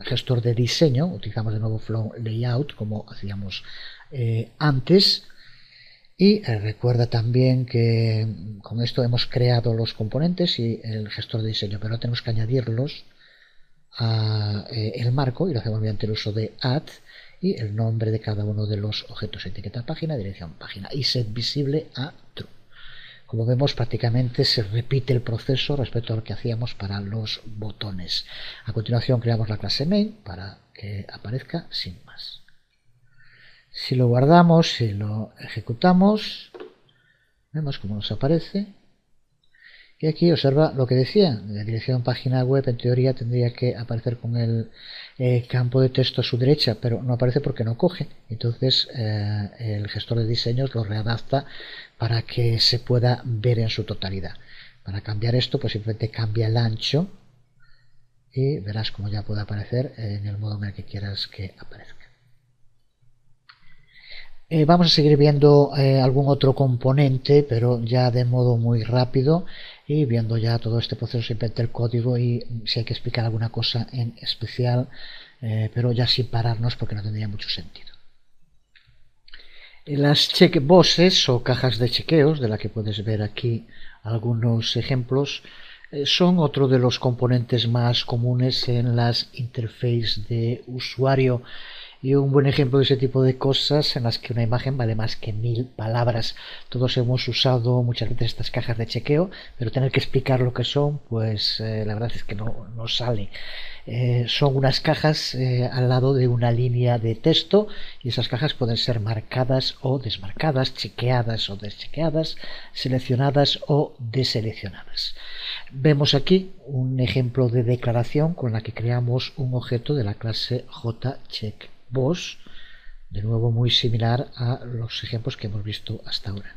gestor de diseño, utilizamos de nuevo Flow Layout como hacíamos antes. Y recuerda también que con esto hemos creado los componentes y el gestor de diseño, pero tenemos que añadirlos a el marco y lo hacemos mediante el uso de add y el nombre de cada uno de los objetos, etiqueta página, dirección página y set visible a true. Como vemos, prácticamente se repite el proceso respecto a lo que hacíamos para los botones. A continuación creamos la clase main para que aparezca sin más. Si lo guardamos, si lo ejecutamos, vemos cómo nos aparece. Y aquí observa lo que decía, la dirección página web en teoría tendría que aparecer con el campo de texto a su derecha, pero no aparece porque no coge. Entonces el gestor de diseños lo readapta para que se pueda ver en su totalidad. Para cambiar esto, pues simplemente cambia el ancho y verás cómo ya puede aparecer en el modo en el que quieras que aparezca. Vamos a seguir viendo algún otro componente, pero ya de modo muy rápido y viendo ya todo este proceso simplemente el código y si hay que explicar alguna cosa en especial, pero ya sin pararnos porque no tendría mucho sentido. Las checkboxes o cajas de chequeos, de la que puedes ver aquí algunos ejemplos, son otro de los componentes más comunes en las interfaces de usuario. Y un buen ejemplo de ese tipo de cosas en las que una imagen vale más que 1000 palabras. Todos hemos usado muchas veces estas cajas de chequeo, pero tener que explicar lo que son, pues la verdad es que no sale. Son unas cajas al lado de una línea de texto y esas cajas pueden ser marcadas o desmarcadas, chequeadas o deschequeadas, seleccionadas o deseleccionadas. Vemos aquí un ejemplo de declaración con la que creamos un objeto de la clase JCheckBox. De nuevo muy similar a los ejemplos que hemos visto hasta ahora.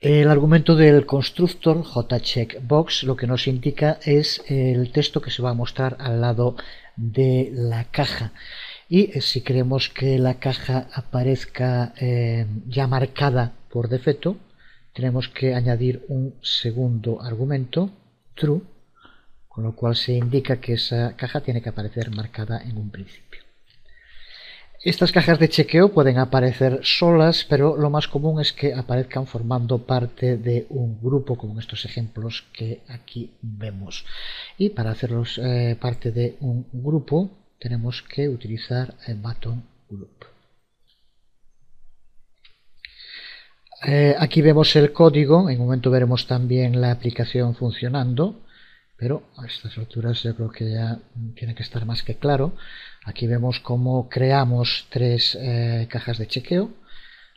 El argumento del constructor JCheckBox lo que nos indica es el texto que se va a mostrar al lado de la caja. Y si queremos que la caja aparezca ya marcada por defecto, tenemos que añadir un segundo argumento, true, con lo cual se indica que esa caja tiene que aparecer marcada en un principio. Estas cajas de chequeo pueden aparecer solas, pero lo más común es que aparezcan formando parte de un grupo, como en estos ejemplos que aquí vemos. Y para hacerlos parte de un grupo, tenemos que utilizar el button group. Aquí vemos el código, en un momento veremos también la aplicación funcionando. Pero a estas alturas yo creo que ya tiene que estar más que claro. Aquí vemos cómo creamos tres cajas de chequeo.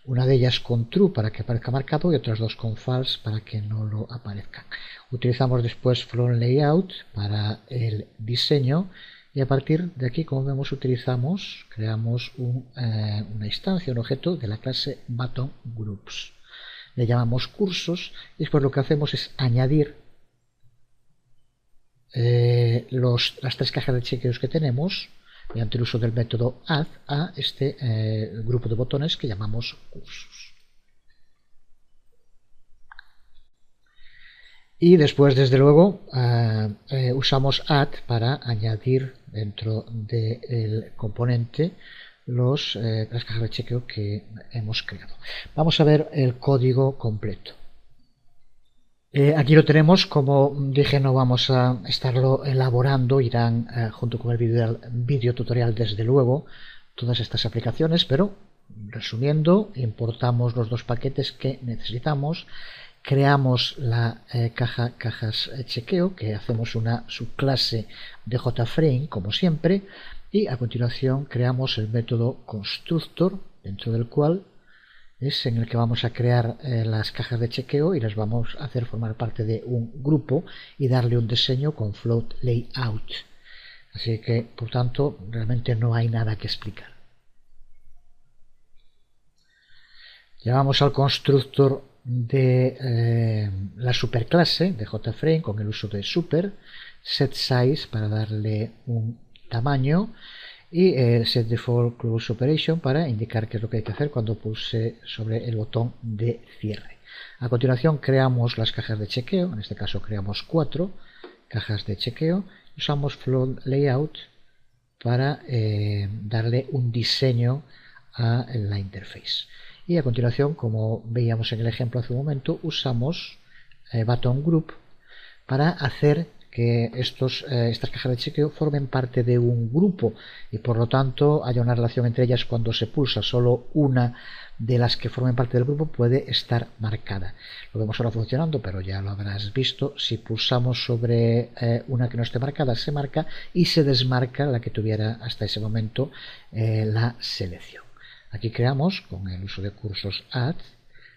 Una de ellas con true para que aparezca marcado y otras dos con false para que no lo aparezcan. Utilizamos después Flow Layout para el diseño y a partir de aquí, como vemos, creamos una instancia, un objeto de la clase Button Groups. Le llamamos cursos y después lo que hacemos es añadir las tres cajas de chequeos que tenemos mediante el uso del método add a este grupo de botones que llamamos cursos. Y después, desde luego, usamos add para añadir dentro del componente las cajas de chequeo que hemos creado. Vamos a ver el código completo. Aquí lo tenemos. Como dije, no vamos a estarlo elaborando, irán junto con el vídeo tutorial desde luego todas estas aplicaciones, pero resumiendo, importamos los dos paquetes que necesitamos, creamos la cajas chequeo, que hacemos una subclase de JFrame como siempre, y a continuación creamos el método constructor, dentro del cual es en el que vamos a crear las cajas de chequeo y las vamos a hacer formar parte de un grupo y darle un diseño con float layout. Así que, por tanto, realmente no hay nada que explicar. Llamamos al constructor de la superclase de JFrame con el uso de super, setSize para darle un tamaño y setDefault Close Operation para indicar qué es lo que hay que hacer cuando pulse sobre el botón de cierre. A continuación creamos las cajas de chequeo, en este caso creamos 4 cajas de chequeo, usamos Float Layout para darle un diseño a la interface. Y a continuación, como veíamos en el ejemplo hace un momento, usamos Button Group para hacer que estas cajas de chequeo formen parte de un grupo y por lo tanto haya una relación entre ellas. Cuando se pulsa solo una de las que formen parte del grupo puede estar marcada. Lo vemos ahora funcionando, pero ya lo habrás visto. Si pulsamos sobre una que no esté marcada, se marca y se desmarca la que tuviera hasta ese momento la selección. Aquí creamos, con el uso de cursos add,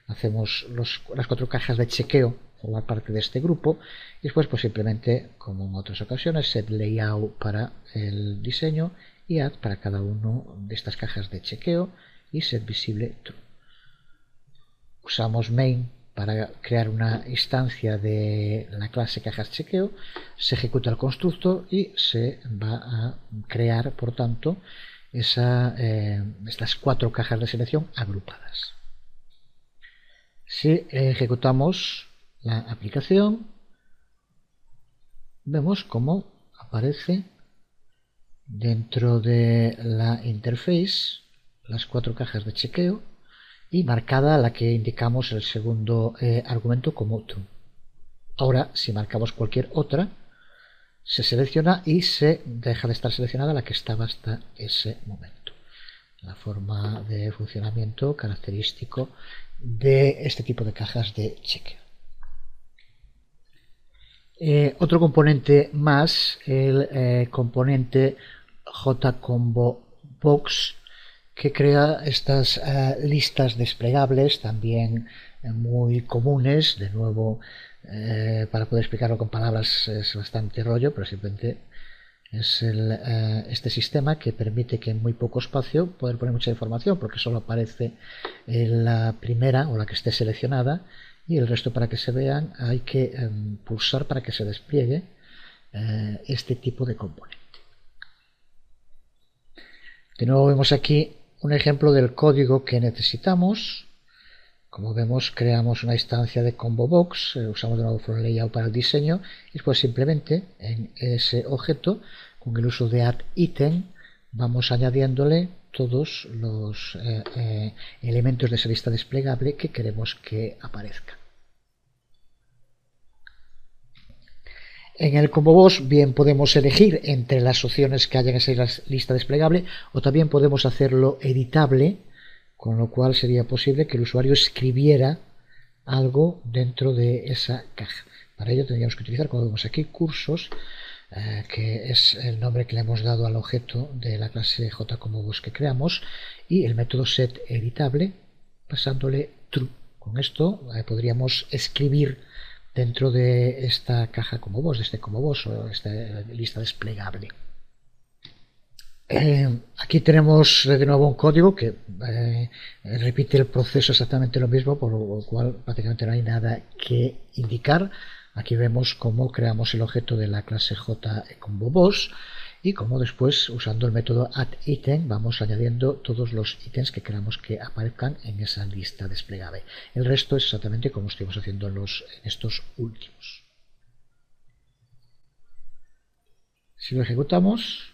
hacemos las 4 cajas de chequeo formar parte de este grupo y después pues simplemente, como en otras ocasiones, set layout para el diseño y add para cada una de estas cajas de chequeo y set visible true. Usamos main para crear una instancia de la clase cajas chequeo, se ejecuta el constructor y se va a crear, por tanto, estas 4 cajas de selección agrupadas. Si ejecutamos la aplicación, vemos cómo aparece dentro de la interface las 4 cajas de chequeo y marcada la que indicamos el segundo argumento como true. Ahora, si marcamos cualquier otra, se selecciona y se deja de estar seleccionada la que estaba hasta ese momento. La forma de funcionamiento característico de este tipo de cajas de chequeo. Otro componente más, el componente JComboBox, que crea estas listas desplegables también muy comunes. De nuevo, para poder explicarlo con palabras es bastante rollo, pero simplemente es este sistema que permite que en muy poco espacio poder poner mucha información, porque solo aparece la primera o la que esté seleccionada, y el resto, para que se vean, hay que pulsar para que se despliegue este tipo de componente. De nuevo vemos aquí un ejemplo del código que necesitamos. Como vemos, creamos una instancia de ComboBox, usamos de nuevo From Layout para el diseño y después simplemente en ese objeto, con el uso de addItem, vamos añadiéndole todos los elementos de esa lista desplegable que queremos que aparezcan. En el ComboBox bien podemos elegir entre las opciones que haya en esa lista desplegable, o también podemos hacerlo editable, con lo cual sería posible que el usuario escribiera algo dentro de esa caja. Para ello tendríamos que utilizar, como vemos aquí, cursos, que es el nombre que le hemos dado al objeto de la clase JComboBox que creamos, y el método setEditable, pasándole true. Con esto podríamos escribir dentro de esta caja ComboBox, de este ComboBox o esta lista desplegable. Aquí tenemos de nuevo un código que repite el proceso exactamente lo mismo, por lo cual prácticamente no hay nada que indicar. Aquí vemos cómo creamos el objeto de la clase JComboBox y cómo después, usando el método addItem, vamos añadiendo todos los ítems que queramos que aparezcan en esa lista desplegable. El resto es exactamente como estuvimos haciendo en estos últimos. Si lo ejecutamos,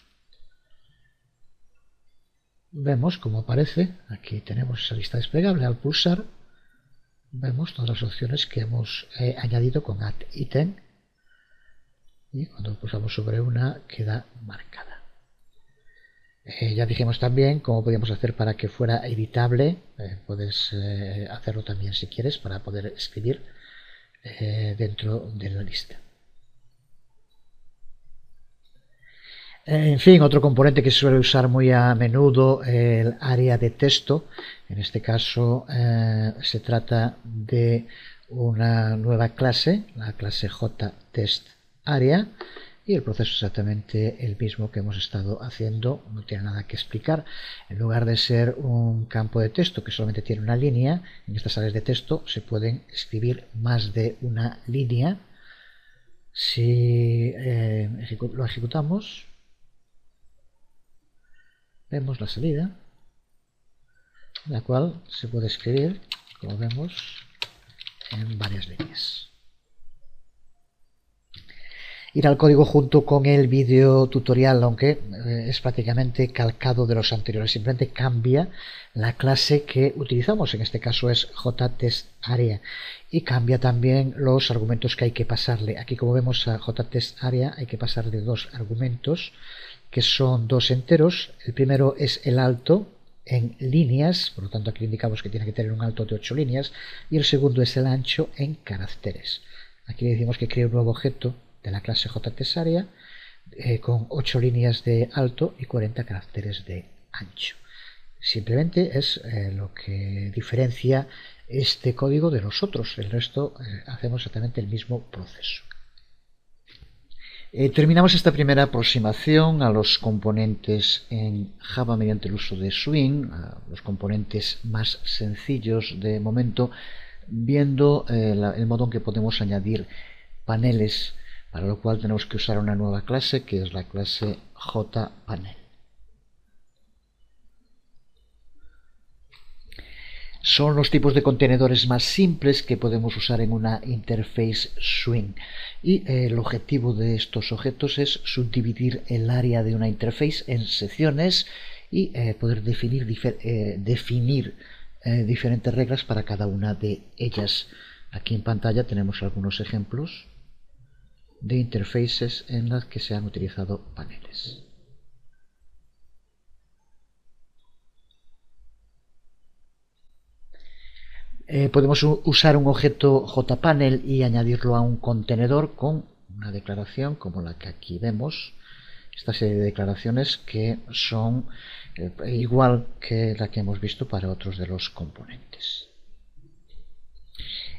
vemos cómo aparece. Aquí tenemos esa lista desplegable. Al pulsar vemos todas las opciones que hemos añadido con Add Item, y cuando pulsamos sobre una queda marcada. Ya dijimos también cómo podíamos hacer para que fuera editable. Puedes hacerlo también si quieres para poder escribir dentro de la lista. En fin, otro componente que se suele usar muy a menudo, el área de texto. En este caso se trata de una nueva clase, la clase JTestArea, y el proceso es exactamente el mismo que hemos estado haciendo, no tiene nada que explicar. En lugar de ser un campo de texto que solamente tiene una línea, en estas áreas de texto se pueden escribir más de una línea. Si lo ejecutamos, vemos la salida, en la cual se puede escribir, como vemos, en varias líneas. Ir al código junto con el vídeo tutorial, aunque es prácticamente calcado de los anteriores, simplemente cambia la clase que utilizamos, en este caso es JTestArea, y cambia también los argumentos que hay que pasarle. Aquí, como vemos, a JTestArea hay que pasarle dos argumentos, que son dos enteros. El primero es el alto en líneas, por lo tanto aquí indicamos que tiene que tener un alto de 8 líneas, y el segundo es el ancho en caracteres. Aquí le decimos que cree un nuevo objeto de la clase JTestArea con 8 líneas de alto y 40 caracteres de ancho. Simplemente es lo que diferencia este código de los otros. El resto hacemos exactamente el mismo proceso. Terminamos esta primera aproximación a los componentes en Java mediante el uso de Swing, los componentes más sencillos de momento, viendo el modo en que podemos añadir paneles, para lo cual tenemos que usar una nueva clase que es la clase JPanel. Son los tipos de contenedores más simples que podemos usar en una interface Swing, y el objetivo de estos objetos es subdividir el área de una interface en secciones y poder definir diferentes reglas para cada una de ellas. Aquí en pantalla tenemos algunos ejemplos de interfaces en las que se han utilizado paneles. Podemos usar un objeto JPanel y añadirlo a un contenedor con una declaración como la que aquí vemos. Esta serie de declaraciones que son igual que la que hemos visto para otros de los componentes.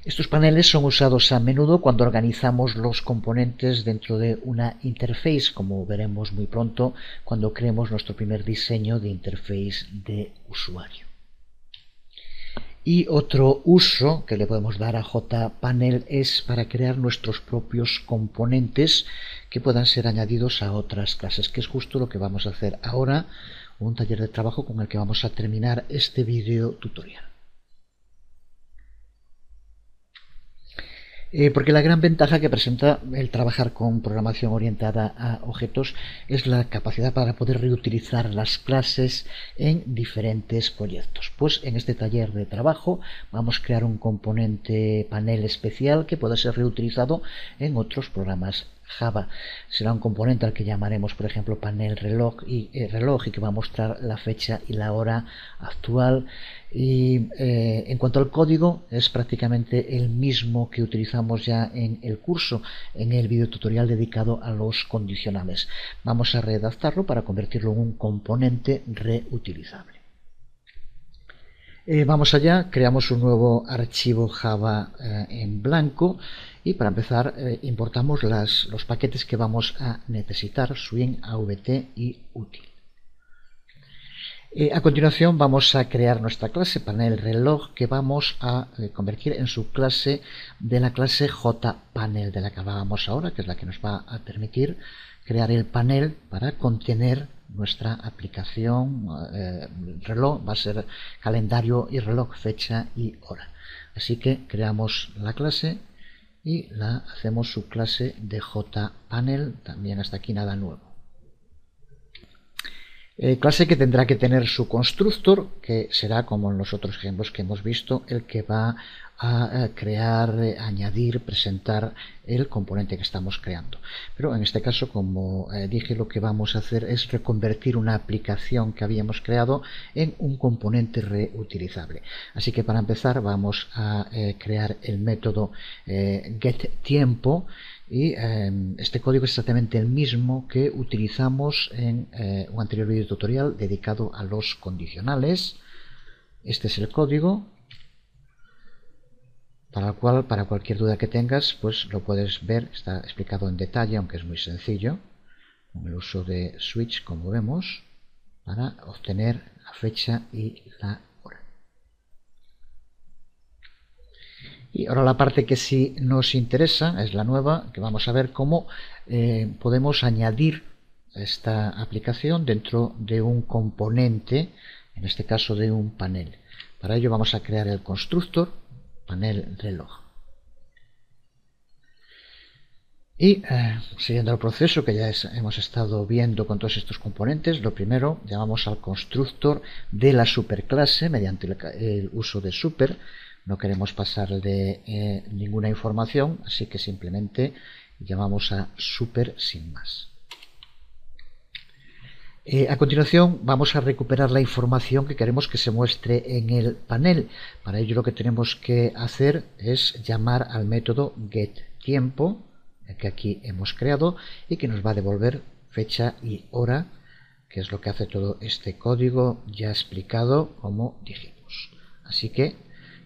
Estos paneles son usados a menudo cuando organizamos los componentes dentro de una interface, como veremos muy pronto cuando creemos nuestro primer diseño de interface de usuario. Y otro uso que le podemos dar a JPanel es para crear nuestros propios componentes que puedan ser añadidos a otras clases, que es justo lo que vamos a hacer ahora, un taller de trabajo con el que vamos a terminar este vídeo tutorial. Porque la gran ventaja que presenta el trabajar con programación orientada a objetos es la capacidad para poder reutilizar las clases en diferentes proyectos. Pues en este taller de trabajo vamos a crear un componente panel especial que pueda ser reutilizado en otros programas Java. Será un componente al que llamaremos, por ejemplo, panel reloj y que va a mostrar la fecha y la hora actual. Y en cuanto al código, es prácticamente el mismo que utilizamos ya en el curso, en el video tutorial dedicado a los condicionales. Vamos a redactarlo para convertirlo en un componente reutilizable. Vamos allá, creamos un nuevo archivo Java en blanco, y para empezar importamos los paquetes que vamos a necesitar, swing, avt y util. A continuación vamos a crear nuestra clase panel reloj, que vamos a convertir en subclase de la clase JPanel de la que hablábamos ahora, que es la que nos va a permitir crear el panel para contener nuestra aplicación reloj. Va a ser calendario y reloj, fecha y hora. Así que creamos la clase y la hacemos subclase de JPanel. También hasta aquí nada nuevo. Clase que tendrá que tener su constructor, que será, como en los otros ejemplos que hemos visto, el que va a crear, añadir, presentar el componente que estamos creando. Pero en este caso, como dije, lo que vamos a hacer es reconvertir una aplicación que habíamos creado en un componente reutilizable. Así que para empezar vamos a crear el método getTiempo. Y este código es exactamente el mismo que utilizamos en un anterior vídeo tutorial dedicado a los condicionales. Este es el código, para el cual, para cualquier duda que tengas, pues lo puedes ver, está explicado en detalle, aunque es muy sencillo, con el uso de switch, como vemos, para obtener la fecha y la hora. Y ahora la parte que sí nos interesa es la nueva, que vamos a ver cómo podemos añadir esta aplicación dentro de un componente, en este caso de un panel. Para ello vamos a crear el constructor panel reloj. Y siguiendo el proceso que ya hemos estado viendo con todos estos componentes, lo primero llamamos al constructor de la superclase mediante el uso de super. No queremos pasarle ninguna información, así que simplemente llamamos a super sin más. A continuación vamos a recuperar la información que queremos que se muestre en el panel. Para ello lo que tenemos que hacer es llamar al método getTiempo, que aquí hemos creado y que nos va a devolver fecha y hora, que es lo que hace todo este código ya explicado como dijimos. Así que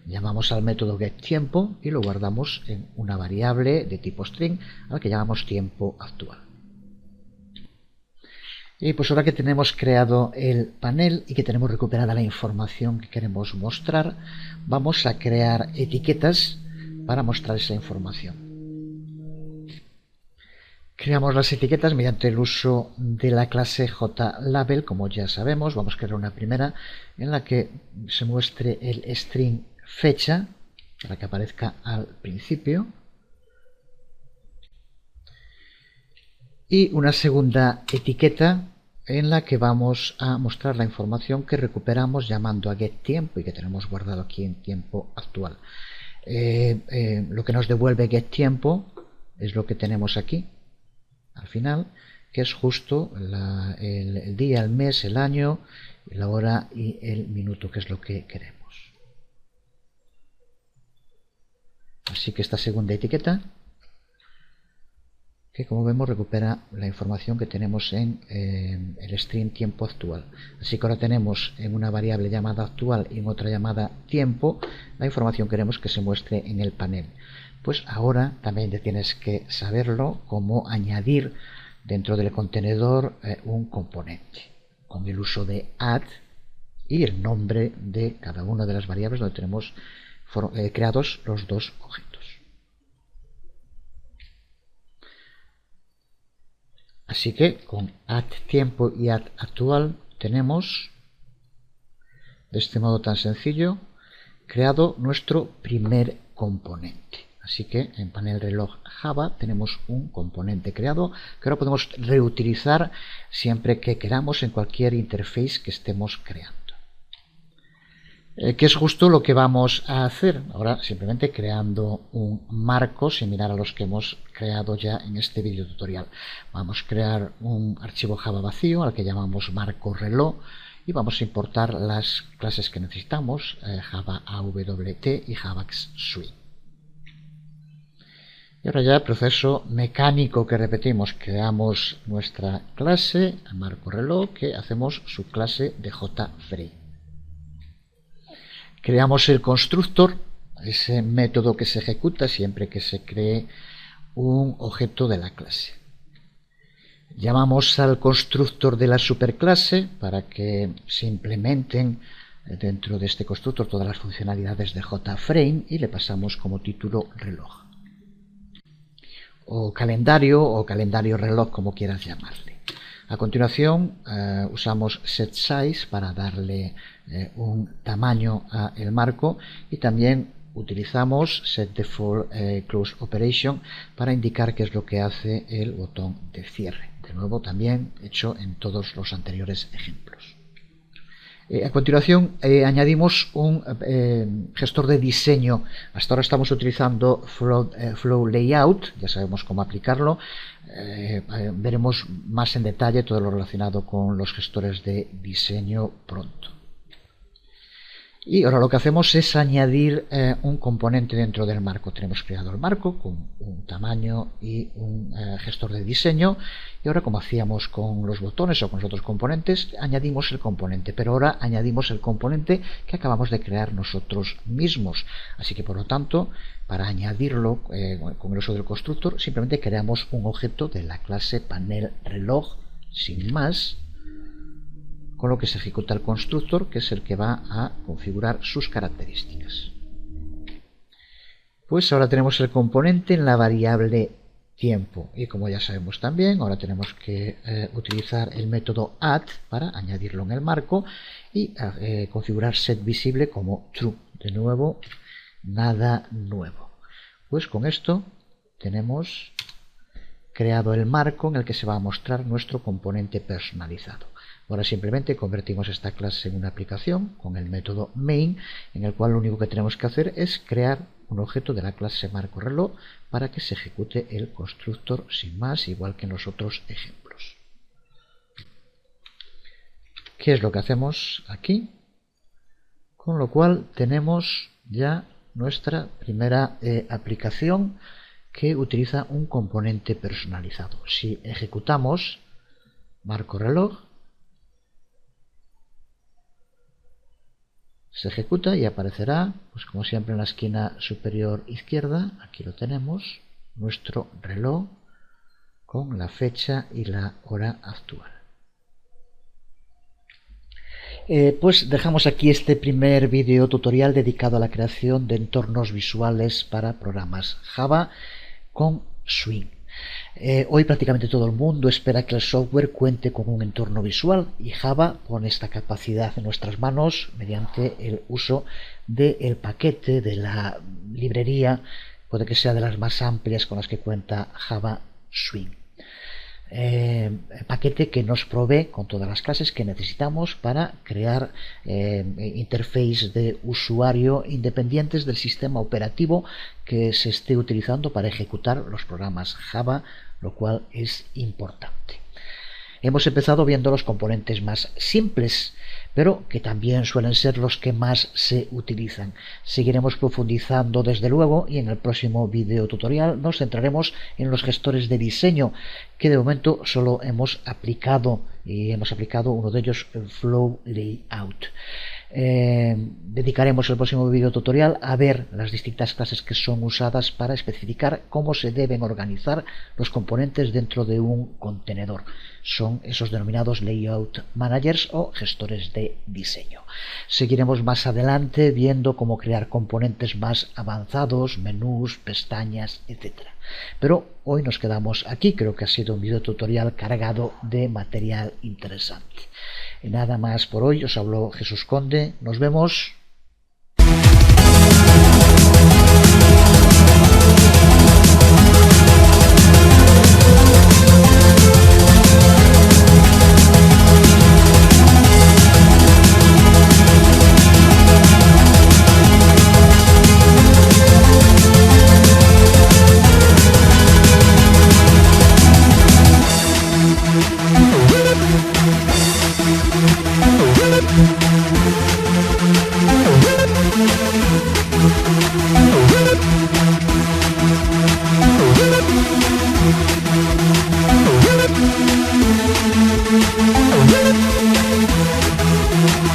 llamamos al método getTiempo y lo guardamos en una variable de tipo string al que llamamos tiempo actual. Y pues ahora que tenemos creado el panel y que tenemos recuperada la información que queremos mostrar, vamos a crear etiquetas para mostrar esa información. Creamos las etiquetas mediante el uso de la clase JLabel, como ya sabemos. Vamos a crear una primera en la que se muestre el string fecha, para que aparezca al principio. Y una segunda etiqueta en la que vamos a mostrar la información que recuperamos llamando a getTiempo y que tenemos guardado aquí en tiempo actual. Lo que nos devuelve getTiempo es lo que tenemos aquí al final, que es justo el día, el mes, el año, la hora y el minuto, que es lo que queremos. Así que esta segunda etiqueta, que como vemos recupera la información que tenemos en el string tiempo actual. Así que ahora tenemos en una variable llamada actual y en otra llamada tiempo la información que queremos que se muestre en el panel. Pues ahora también ya tienes que saberlo, cómo añadir dentro del contenedor un componente con el uso de add y el nombre de cada una de las variables donde tenemos creados los dos objetos. Así que con addTiempo y addActual tenemos, de este modo tan sencillo, creado nuestro primer componente. Así que en panel reloj Java tenemos un componente creado que ahora podemos reutilizar siempre que queramos en cualquier interface que estemos creando. Que es justo lo que vamos a hacer ahora, simplemente creando un marco similar a los que hemos creado ya en este vídeo tutorial. Vamos a crear un archivo Java vacío al que llamamos marco reloj y vamos a importar las clases que necesitamos, Java AWT y Javax Swing. Y ahora ya el proceso mecánico que repetimos, creamos nuestra clase marco reloj, que hacemos su clase de JFrame. Creamos el constructor, ese método que se ejecuta siempre que se cree un objeto de la clase. Llamamos al constructor de la superclase para que se implementen dentro de este constructor todas las funcionalidades de JFrame y le pasamos como título reloj. O calendario reloj, como quieras llamarle. A continuación usamos setSize para darle un tamaño al marco y también utilizamos setDefaultCloseOperation para indicar qué es lo que hace el botón de cierre. de nuevo también hecho en todos los anteriores ejemplos. A continuación añadimos un gestor de diseño. Hasta ahora estamos utilizando Flow Layout, ya sabemos cómo aplicarlo. Veremos más en detalle todo lo relacionado con los gestores de diseño pronto. Y ahora lo que hacemos es añadir un componente dentro del marco. Tenemos creado el marco con un tamaño y un gestor de diseño. Y ahora, como hacíamos con los botones o con los otros componentes, añadimos el componente. Pero ahora añadimos el componente que acabamos de crear nosotros mismos. Así que, por lo tanto, para añadirlo con el uso del constructor, simplemente creamos un objeto de la clase panel reloj sin más, con lo que se ejecuta el constructor, que es el que va a configurar sus características. Pues ahora tenemos el componente en la variable tiempo, y como ya sabemos también, ahora tenemos que utilizar el método add para añadirlo en el marco y configurar setVisible como true. De nuevo, nada nuevo. Pues con esto tenemos creado el marco en el que se va a mostrar nuestro componente personalizado. Ahora simplemente convertimos esta clase en una aplicación con el método main, en el cual lo único que tenemos que hacer es crear un objeto de la clase marco reloj para que se ejecute el constructor sin más, igual que en los otros ejemplos. ¿Qué es lo que hacemos aquí? Con lo cual tenemos ya nuestra primera aplicación que utiliza un componente personalizado. Si ejecutamos marco reloj, se ejecuta y aparecerá, pues como siempre, en la esquina superior izquierda. Aquí lo tenemos, nuestro reloj con la fecha y la hora actual. Pues dejamos aquí este primer video tutorial dedicado a la creación de entornos visuales para programas Java con Swing. Hoy prácticamente todo el mundo espera que el software cuente con un entorno visual, y Java pone esta capacidad en nuestras manos mediante el uso del paquete de la librería, puede que sea de las más amplias con las que cuenta Java Swing. Paquete que nos provee con todas las clases que necesitamos para crear interfaces de usuario independientes del sistema operativo que se esté utilizando para ejecutar los programas Java, lo cual es importante. Hemos empezado viendo los componentes más simples, pero que también suelen ser los que más se utilizan. Seguiremos profundizando desde luego, y en el próximo video tutorial nos centraremos en los gestores de diseño, que de momento solo hemos aplicado uno de ellos, el Flow Layout. Dedicaremos el próximo video tutorial a ver las distintas clases que son usadas para especificar cómo se deben organizar los componentes dentro de un contenedor. Son esos denominados Layout Managers o gestores de diseño. Seguiremos más adelante viendo cómo crear componentes más avanzados, menús, pestañas, etc. Pero hoy nos quedamos aquí. Creo que ha sido un video tutorial cargado de material interesante. Y nada más por hoy. Os habló Jesús Conde. Nos vemos.